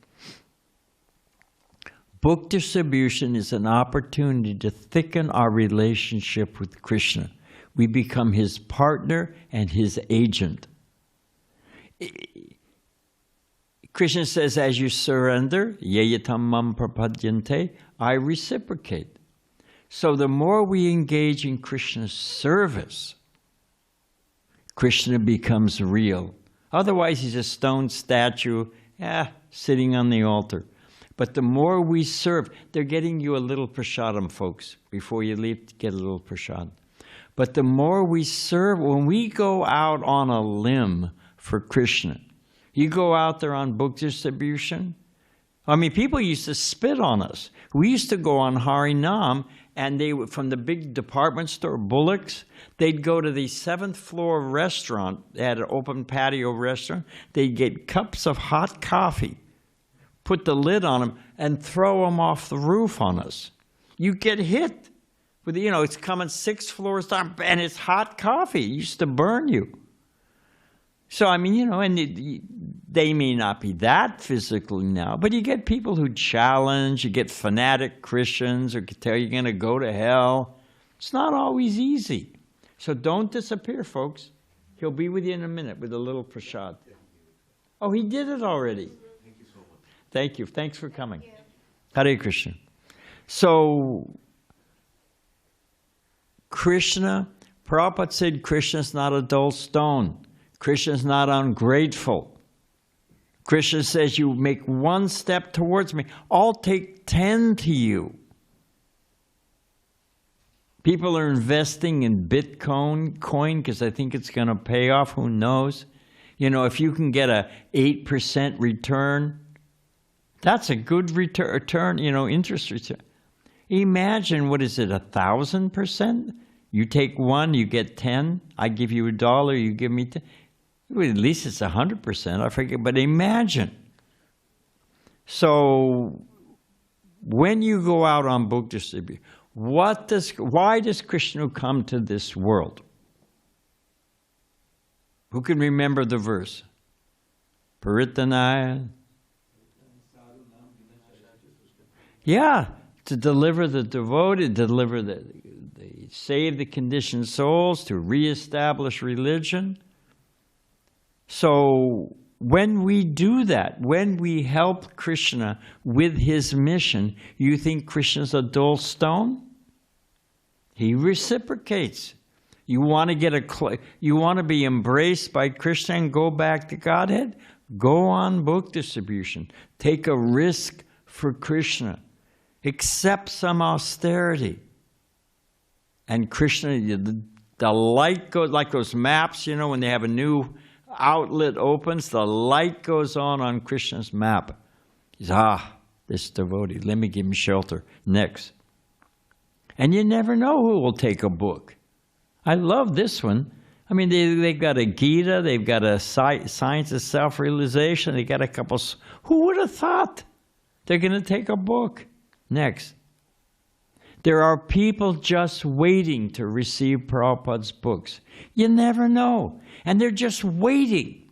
Book distribution is an opportunity to thicken our relationship with Krishna. We become his partner and his agent. Krishna says, as you surrender, yeyatam mam prapadyante, I reciprocate. So the more we engage in Krishna's service, Krishna becomes real. Otherwise, he's a stone statue, sitting on the altar. But the more we serve, they're getting you a little prasadam, folks. Before you leave, get a little prasadam. But the more we serve, when we go out on a limb for Krishna, you go out there on book distribution. People used to spit on us. We used to go on Harinam, and they would, from the big department store, Bullock's, they'd go to the 7th floor restaurant. They had an open patio restaurant. They'd get cups of hot coffee, put the lid on them, and throw them off the roof on us. You get hit. With, you know, it's coming 6 floors down, and it's hot coffee. It used to burn you. So, I mean, you know, and they may not be that physically now, but you get people who challenge, you get fanatic Christians who tell you you're going to go to hell. It's not always easy. So don't disappear, folks. He'll be with you in a minute with a little prashad. Oh, he did it already. Thank you so much. Thank you. Thanks for coming. Hare Krishna. So, Krishna, Prabhupada said Krishna's not a dull stone. Krishna's not ungrateful. Krishna says, you make 1 step towards me, I'll take 10 to you. People are investing in Bitcoin because I think it's going to pay off. Who knows? You know, if you can get a 8% return, that's a good return, you know, interest return. Imagine, what is it, 1,000%? You take 1, you get 10. I give you $1, you give me 10. Well, at least it's 100%, I forget, but imagine. So when you go out on book distribution, why does Krishna come to this world? Who can remember the verse? Parittanaya. Yeah, to deliver the devoted, deliver save the conditioned souls, to reestablish religion. So when we do that, when we help Krishna with his mission, you think Krishna's a dull stone? He reciprocates. You want to be embraced by Krishna and go back to Godhead? Go on book distribution. Take a risk for Krishna. Accept some austerity. And Krishna, the light goes, like those maps, you know, when they have a new outlet opens, the light goes on Krishna's map. He's, this devotee, let me give him shelter. Next. And you never know who will take a book. I love this one. I mean, they've got a Gita, they've got a Science of Self-Realization, they got a couple. Who would have thought they're going to take a book? Next. There are people just waiting to receive Prabhupada's books. You never know. And they're just waiting.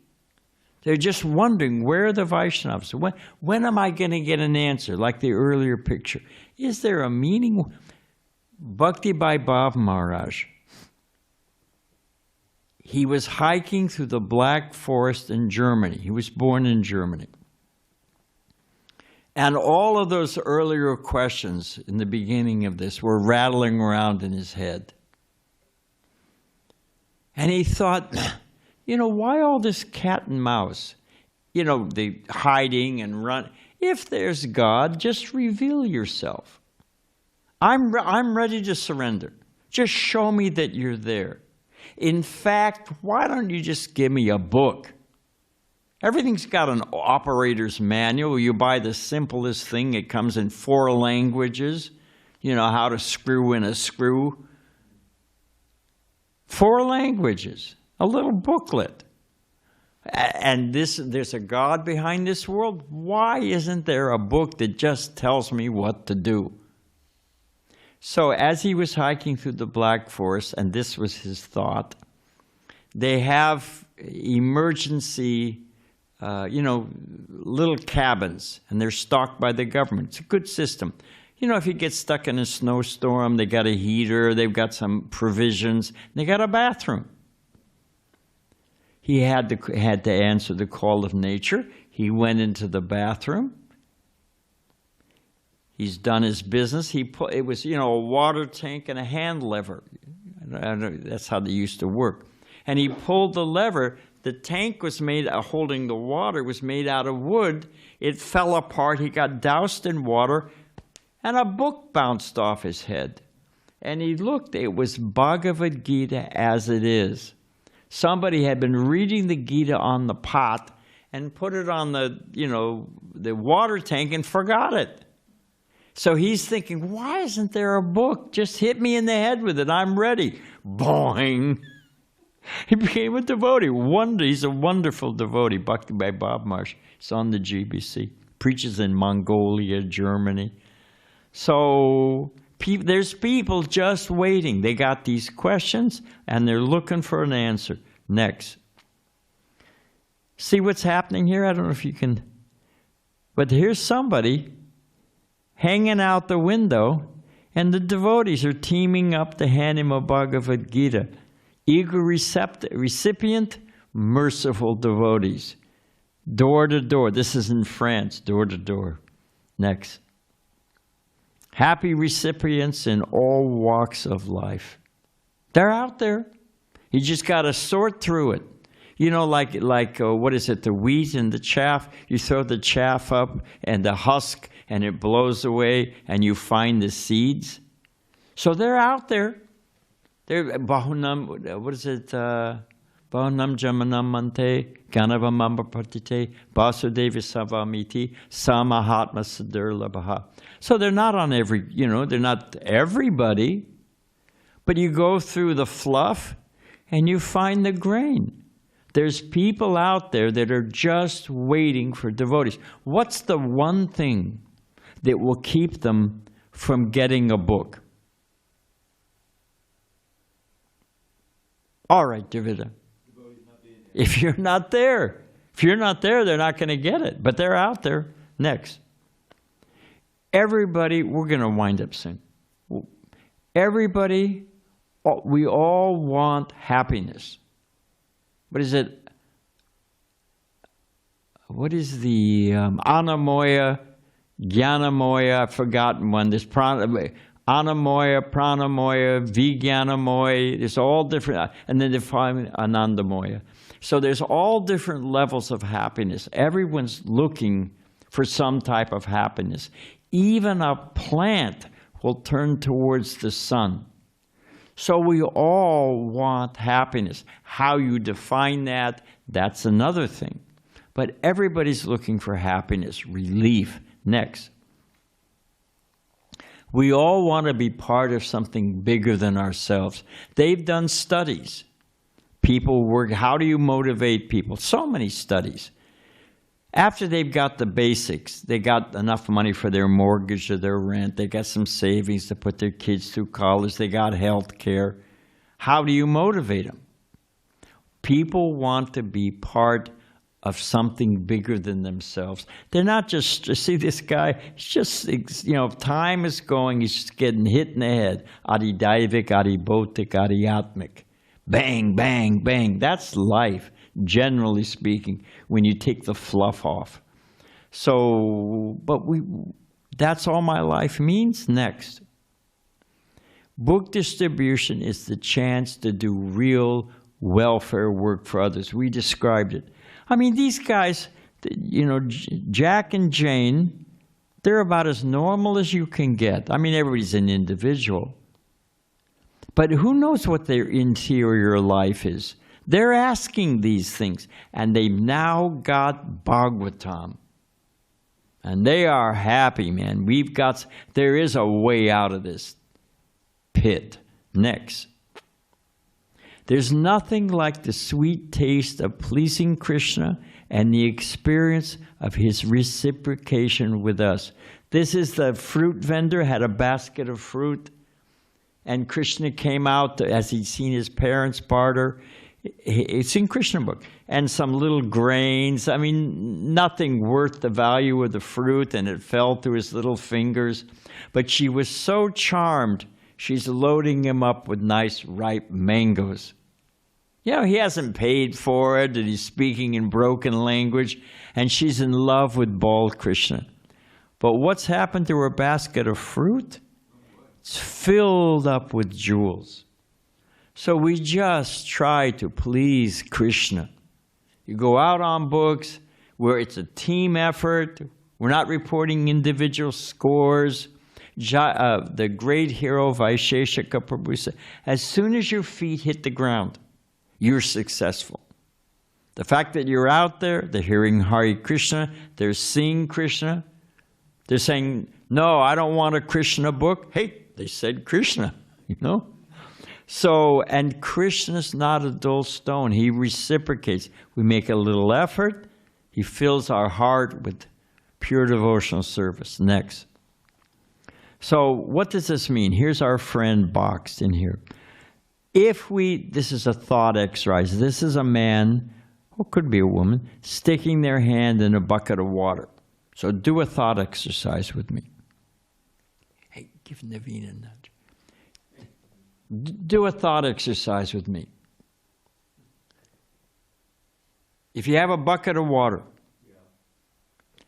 They're just wondering, where are the Vaishnavas? When am I going to get an answer? Like the earlier picture. Is there a meaning? Bhakti Bhav Maharaj. He was hiking through the Black Forest in Germany. He was born in Germany. And all of those earlier questions in the beginning of this were rattling around in his head. And he thought, you know, why all this cat and mouse? You know, the hiding and run. If there's God, just reveal yourself. I'm ready to surrender. Just show me that you're there. In fact, why don't you just give me a book? Everything's got an operator's manual. You buy the simplest thing. It comes in 4 languages. You know, how to screw in a screw. 4 languages. A little booklet. And there's a God behind this world. Why isn't there a book that just tells me what to do? So as he was hiking through the Black Forest, and this was his thought, they have emergency you know, little cabins, and they're stocked by the government. It's a good system. You know, if you get stuck in a snowstorm, they got a heater, they've got some provisions, they got a bathroom. He had to answer the call of nature. He went into the bathroom. He's done his business. It was, you know, a water tank and a hand lever. That's how they used to work. And he pulled the lever. The tank was made, holding the water, was made out of wood. It fell apart. He got doused in water, and a book bounced off his head. And he looked. It was Bhagavad Gita as it is. Somebody had been reading the Gita on the pot and put it on the, you know, the water tank and forgot it. So he's thinking, why isn't there a book? Just hit me in the head with it. I'm ready. Boing. He became a devotee. He's a wonderful devotee. Bhakti Bhav Maharaj. He's on the GBC. Preaches in Mongolia, Germany. So there's people just waiting. They got these questions and they're looking for an answer. Next. See what's happening here? I don't know if you can, but here's somebody hanging out the window, and the devotees are teaming up to hand him a Bhagavad Gita. Eager recipient, merciful devotees. Door to door. This is in France, door to door. Next. Happy recipients in all walks of life. They're out there. You just got to sort through it. You know, like what is it, the wheat and the chaff? You throw the chaff up and the husk and it blows away and you find the seeds. So they're out there. They're bahunam, what is it? Bahunam jamanam mante, ganavam ambapatite, basudeva savamiti, samahatma sadurlabaha. So they're not on every, they're not everybody, but you go through the fluff and you find the grain. There's people out there that are just waiting for devotees. What's the one thing that will keep them from getting a book? All right, Davida. If you're not there, they're not going to get it. But they're out there. Next. Everybody, we're going to wind up soon. Everybody, we all want happiness. What is it? What is the anamoya, jnanamoya? I've forgotten one. There's anamoya, pranamoya, vijnanamoya. There's all different, and then they find anandamoya. So there's all different levels of happiness. Everyone's looking for some type of happiness. Even a plant will turn towards the sun. So we all want happiness. How you define that, that's another thing. But everybody's looking for happiness, relief. Next. We all want to be part of something bigger than ourselves. They've done studies. People work, how do you motivate people? So many studies. After they've got the basics, they got enough money for their mortgage or their rent, they got some savings to put their kids through college, they got health care. How do you motivate them? People want to be part of something bigger than themselves. They're not just, see this guy, he's just, time is going, he's just getting hit in the head. Adidaivik, adibautik, adiatmik. Bang, bang, bang. That's life, generally speaking, when you take the fluff off. So, that's all my life means. Next. Book distribution is the chance to do real welfare work for others. We described it. I mean, these guys, Jack and Jane, they're about as normal as you can get. I mean, everybody's an individual. But who knows what their interior life is? They're asking these things, and they've now got Bhagavatam. And they are happy, man. There is a way out of this pit. Next. There's nothing like the sweet taste of pleasing Krishna and the experience of his reciprocation with us. This is the fruit vendor, had a basket of fruit. And Krishna came out as he'd seen his parents barter. It's in Krishna book. And some little grains. I mean, nothing worth the value of the fruit. And it fell through his little fingers. But she was so charmed, she's loading him up with nice ripe mangoes. He hasn't paid for it. And he's speaking in broken language. And she's in love with bald Krishna. But what's happened to her basket of fruit? It's filled up with jewels. So we just try to please Krishna. You go out on books where it's a team effort. We're not reporting individual scores. The great hero Vaisheshika Prabhu said, as soon as your feet hit the ground, you're successful. The fact that you're out there, they're hearing Hare Krishna, they're seeing Krishna, they're saying, no, I don't want a Krishna book. Hey, they said Krishna, So, and Krishna's not a dull stone. He reciprocates. We make a little effort. He fills our heart with pure devotional service. Next. So what does this mean? Here's our friend boxed in here. This is a thought exercise. This is a man, or could be a woman, sticking their hand in a bucket of water. So do a thought exercise with me. Hey, give Naveen a nudge. Do a thought exercise with me. If you have a bucket of water,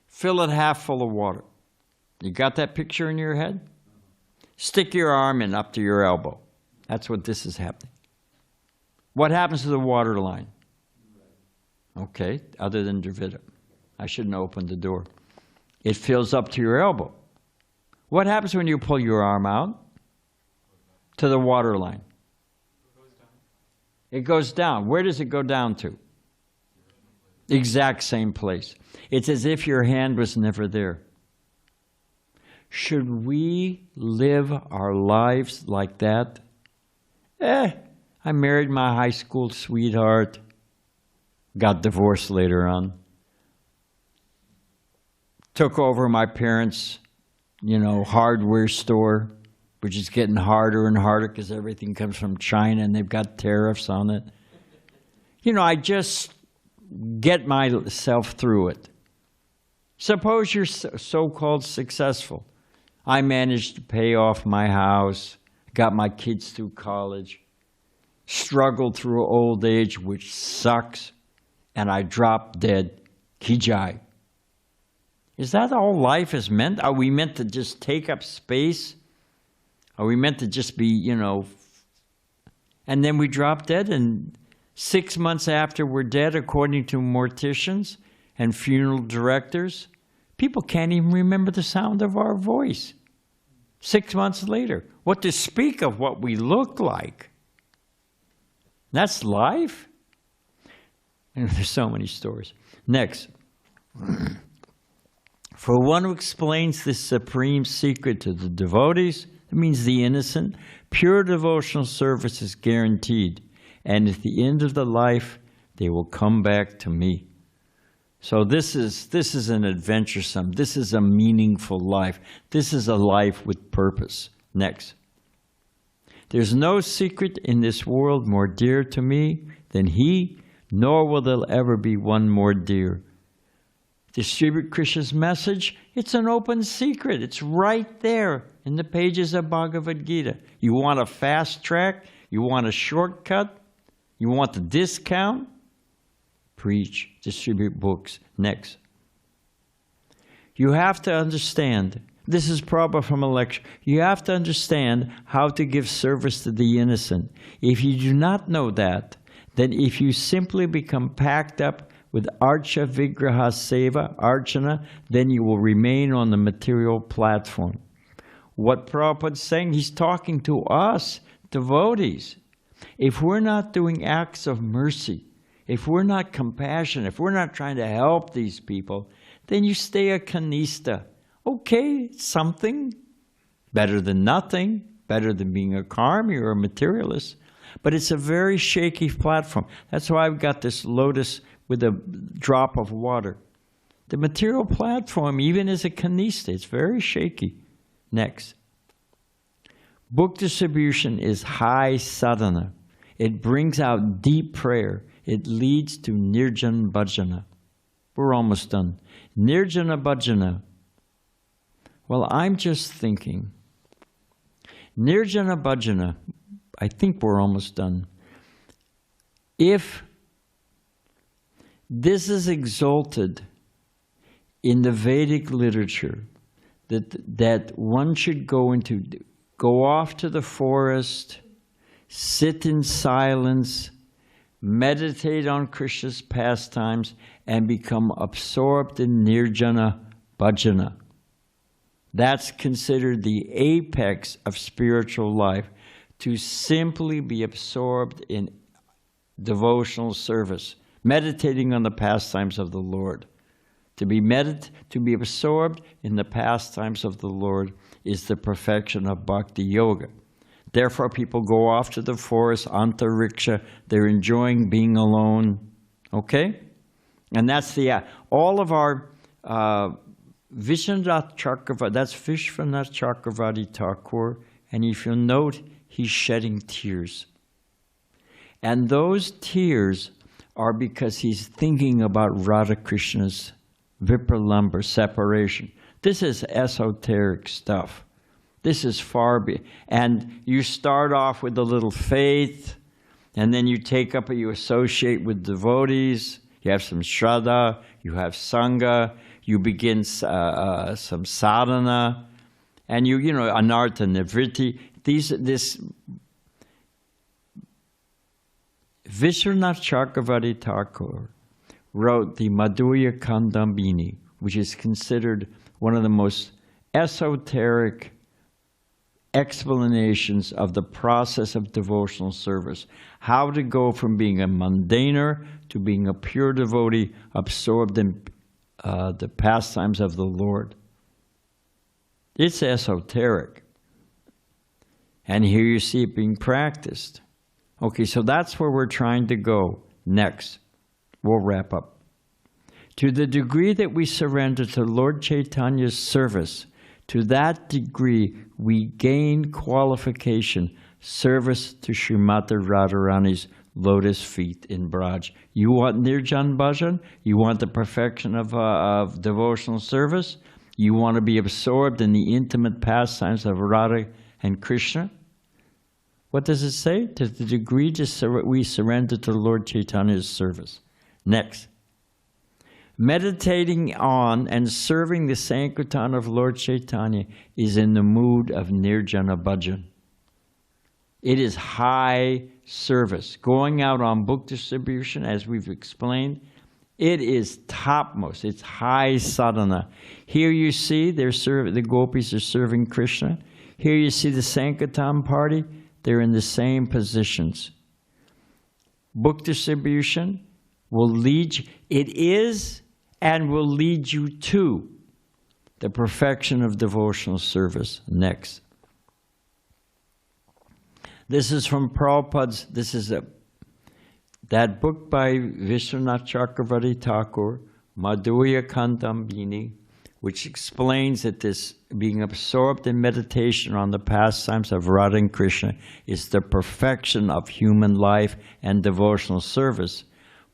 fill it half full of water. You got that picture in your head? Stick your arm in up to your elbow. That's what this is happening. What happens to the water line? Okay, other than Dravida. I shouldn't have opened the door. It fills up to your elbow. What happens when you pull your arm out? To the water line. It goes down. Where does it go down to? Exact same place. It's as if your hand was never there. Should we live our lives like that? I married my high school sweetheart, got divorced later on, took over my parents' hardware store, which is getting harder and harder because everything comes from China and they've got tariffs on it. I just get myself through it. Suppose you're so-called successful. I managed to pay off my house, got my kids through college, struggled through old age, which sucks, and I dropped dead. Kijai. Is that all life is meant? Are we meant to just take up space? Are we meant to just be, and then we drop dead, and 6 months after we're dead, according to morticians and funeral directors, people can't even remember the sound of our voice. 6 months later, what to speak of what we look like? That's life? And there's so many stories. Next. For one who explains this supreme secret to the devotees, it means the innocent, pure devotional service is guaranteed. And at the end of the life, they will come back to me. So this is an adventuresome, this is a meaningful life. This is a life with purpose. Next. There's no secret in this world more dear to me than he, nor will there ever be one more dear. Distribute Krishna's message, it's an open secret. It's right there in the pages of Bhagavad Gita. You want a fast track? You want a shortcut? You want the discount? Preach, distribute books. Next. You have to understand, this is Prabhupada from a lecture, you have to understand how to give service to the innocent. If you do not know that, then if you simply become packed up with Archa Vigraha Seva, Archana, then you will remain on the material platform. What Prabhupada's saying, he's talking to us, devotees. If we're not doing acts of mercy, if we're not compassionate, if we're not trying to help these people, then you stay a kanista. Okay, something, better than nothing, better than being a karmi or a materialist, but it's a very shaky platform. That's why I've got this lotus with a drop of water. The material platform, even as a kanista, it's very shaky. Next. Book distribution is high sadhana. It brings out deep prayer. It leads to nirjana bhajana. We're almost done. Nirjana bhajana. Well, I'm just thinking. Nirjana bhajana, I think we're almost done. If this is exalted in the Vedic literature, that one should go off to the forest, sit in silence, meditate on Krishna's pastimes, and become absorbed in nirjana bhajana. That's considered the apex of spiritual life, to simply be absorbed in devotional service, meditating on the pastimes of the Lord. To be absorbed in the pastimes of the Lord is the perfection of bhakti yoga. Therefore, people go off to the forest, antariksha, they're enjoying being alone, okay? And that's all of our Vishwanath Chakravarti, that's Vishwanath Chakravarti Thakur, and if you'll note, he's shedding tears. And those tears are because he's thinking about Radha Krishna's Vipralambha separation. This is esoteric stuff. This is and you start off with a little faith, and then you take up, you associate with devotees, you have some shraddha, you have sangha, you begin some sadhana, and you know, anartha nivritti. This Vishwanath Chakravarti Thakur wrote the Madhurya Kandambini, which is considered one of the most esoteric explanations of the process of devotional service. How to go from being a mundaner to being a pure devotee absorbed in the pastimes of the Lord. It's esoteric. And here you see it being practiced. Okay, so that's where we're trying to go next. We'll wrap up. To the degree that we surrender to Lord Chaitanya's service, to that degree we gain qualification, service to Srimati Radharani's lotus feet in Braj. You want Nirjan Bhajan? You want the perfection of devotional service? You want to be absorbed in the intimate pastimes of Radha and Krishna? What does it say? To the degree we surrender to Lord Chaitanya's service. Next. Meditating on and serving the Sankirtan of Lord Chaitanya is in the mood of Nirjana Bhajan. It is high service. Going out on book distribution, as we've explained, it is topmost. It's high sadhana. Here you see the gopis are serving Krishna. Here you see the Sankirtan party. They're in the same positions. Book distribution will lead you. It is and will lead you to the perfection of devotional service. Next. This is from Prabhupada's, that book by Vishwanath Chakravarti Thakur, Madhurya Kandambini, which explains that this being absorbed in meditation on the pastimes of Radha and Krishna is the perfection of human life and devotional service.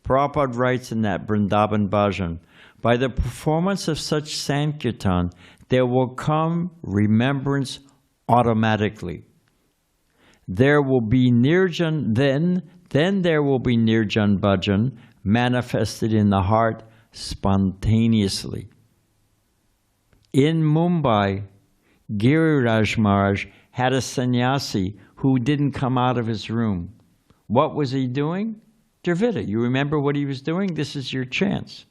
Prabhupada writes in that Vrindavan Bhajan, by the performance of such Sankirtan, there will come remembrance automatically. There will be Nirjan, then there will be Nirjan Bhajan manifested in the heart spontaneously. In Mumbai, Giriraj Maharaj had a sannyasi who didn't come out of his room. What was he doing? Dravida. You remember what he was doing? This is your chance.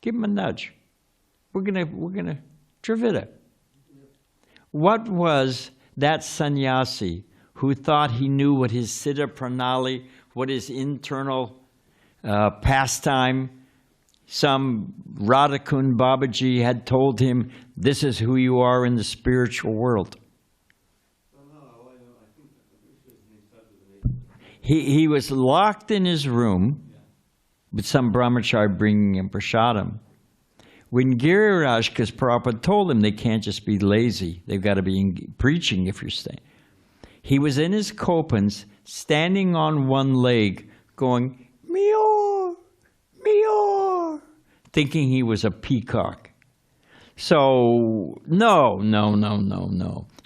Give him a nudge. We're gonna Dravida. What was that sannyasi who thought he knew what his Siddha Pranali, what his internal pastime, some Radhakund Babaji had told him, this is who you are in the spiritual world. He was locked in his room with some brahmachari bringing him prasadam. When Giriraj, because Prabhupada told him they can't just be lazy, they've got to be preaching if you're staying. He was in his kopans, standing on one leg, going, meow, meow, thinking he was a peacock. So, no.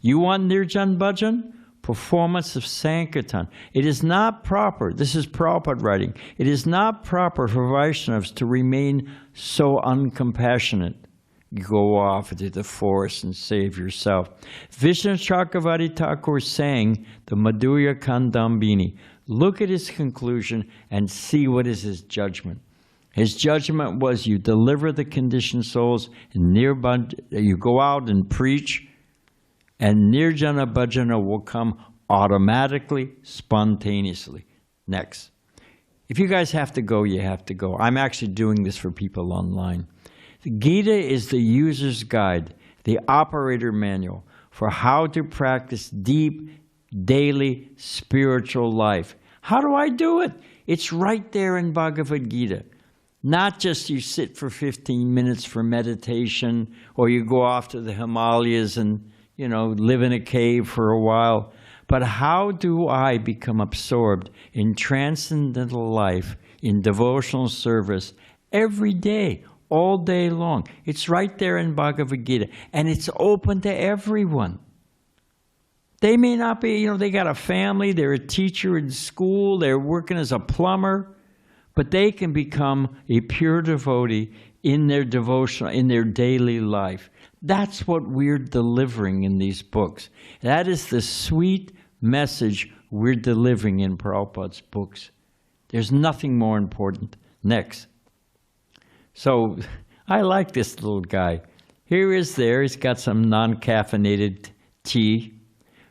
You want Nirjan Bhajan? Performance of Sankirtan. It is not proper, this is Prabhupada writing, it is not proper for Vaishnavas to remain so uncompassionate. You go off into the forest and save yourself. Vishnu Chakravarti Thakur sang the Madhurya Kandambini. Look at his conclusion and see what is his judgment. His judgment was you deliver the conditioned souls, and you go out and preach, and Nirjana Bhajana will come automatically, spontaneously. Next. If you guys have to go, you have to go. I'm actually doing this for people online. The Gita is the user's guide, the operator manual for how to practice deep, daily spiritual life. How do I do it? It's right there in Bhagavad Gita. Not just you sit for 15 minutes for meditation, or you go off to the Himalayas and, live in a cave for a while. But how do I become absorbed in transcendental life, in devotional service, every day, all day long? It's right there in Bhagavad Gita, and it's open to everyone. They may not be, they got a family, they're a teacher in school, they're working as a plumber, but they can become a pure devotee in their devotional, in their daily life. That's what we're delivering in these books. That is the sweet message we're delivering in Prabhupada's books. There's nothing more important. Next. So I like this little guy. Here he is there. He's got some non-caffeinated tea.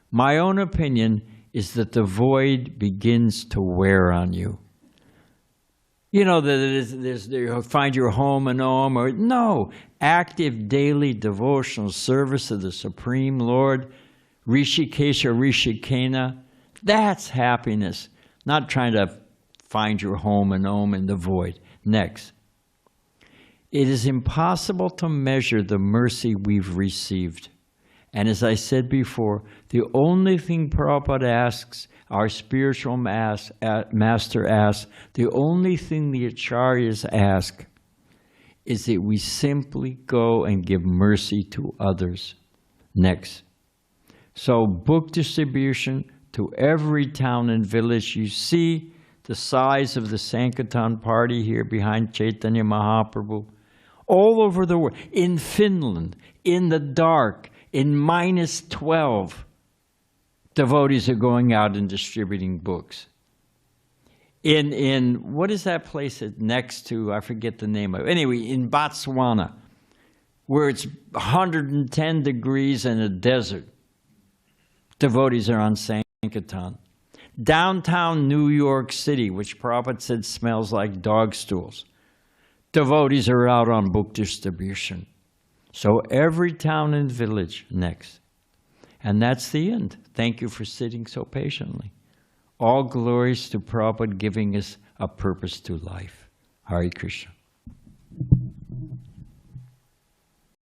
My own opinion is that the void begins to wear on you. That you find your home and home, or no, active daily devotional service of the Supreme Lord, Rishikesha, Rishikena, that's happiness, not trying to find your home and home in the void. Next. It is impossible to measure the mercy we've received. And as I said before, the only thing Prabhupada asks, our spiritual master asks, the only thing the acharyas ask is that we simply go and give mercy to others. Next. So book distribution to every town and village. You see the size of the Sankirtan party here behind Chaitanya Mahaprabhu. All over the world. In Finland, in the dark, in -12, devotees are going out and distributing books. In what is that place next to, I forget the name of it. Anyway, in Botswana, where it's 110 degrees in a desert, devotees are on Sankirtan. Downtown New York City, which Prabhupada said smells like dog stools, devotees are out on book distribution. So every town and village. Next. And that's the end. Thank you for sitting so patiently. All glories to Prabhupada giving us a purpose to life. Hare Krishna.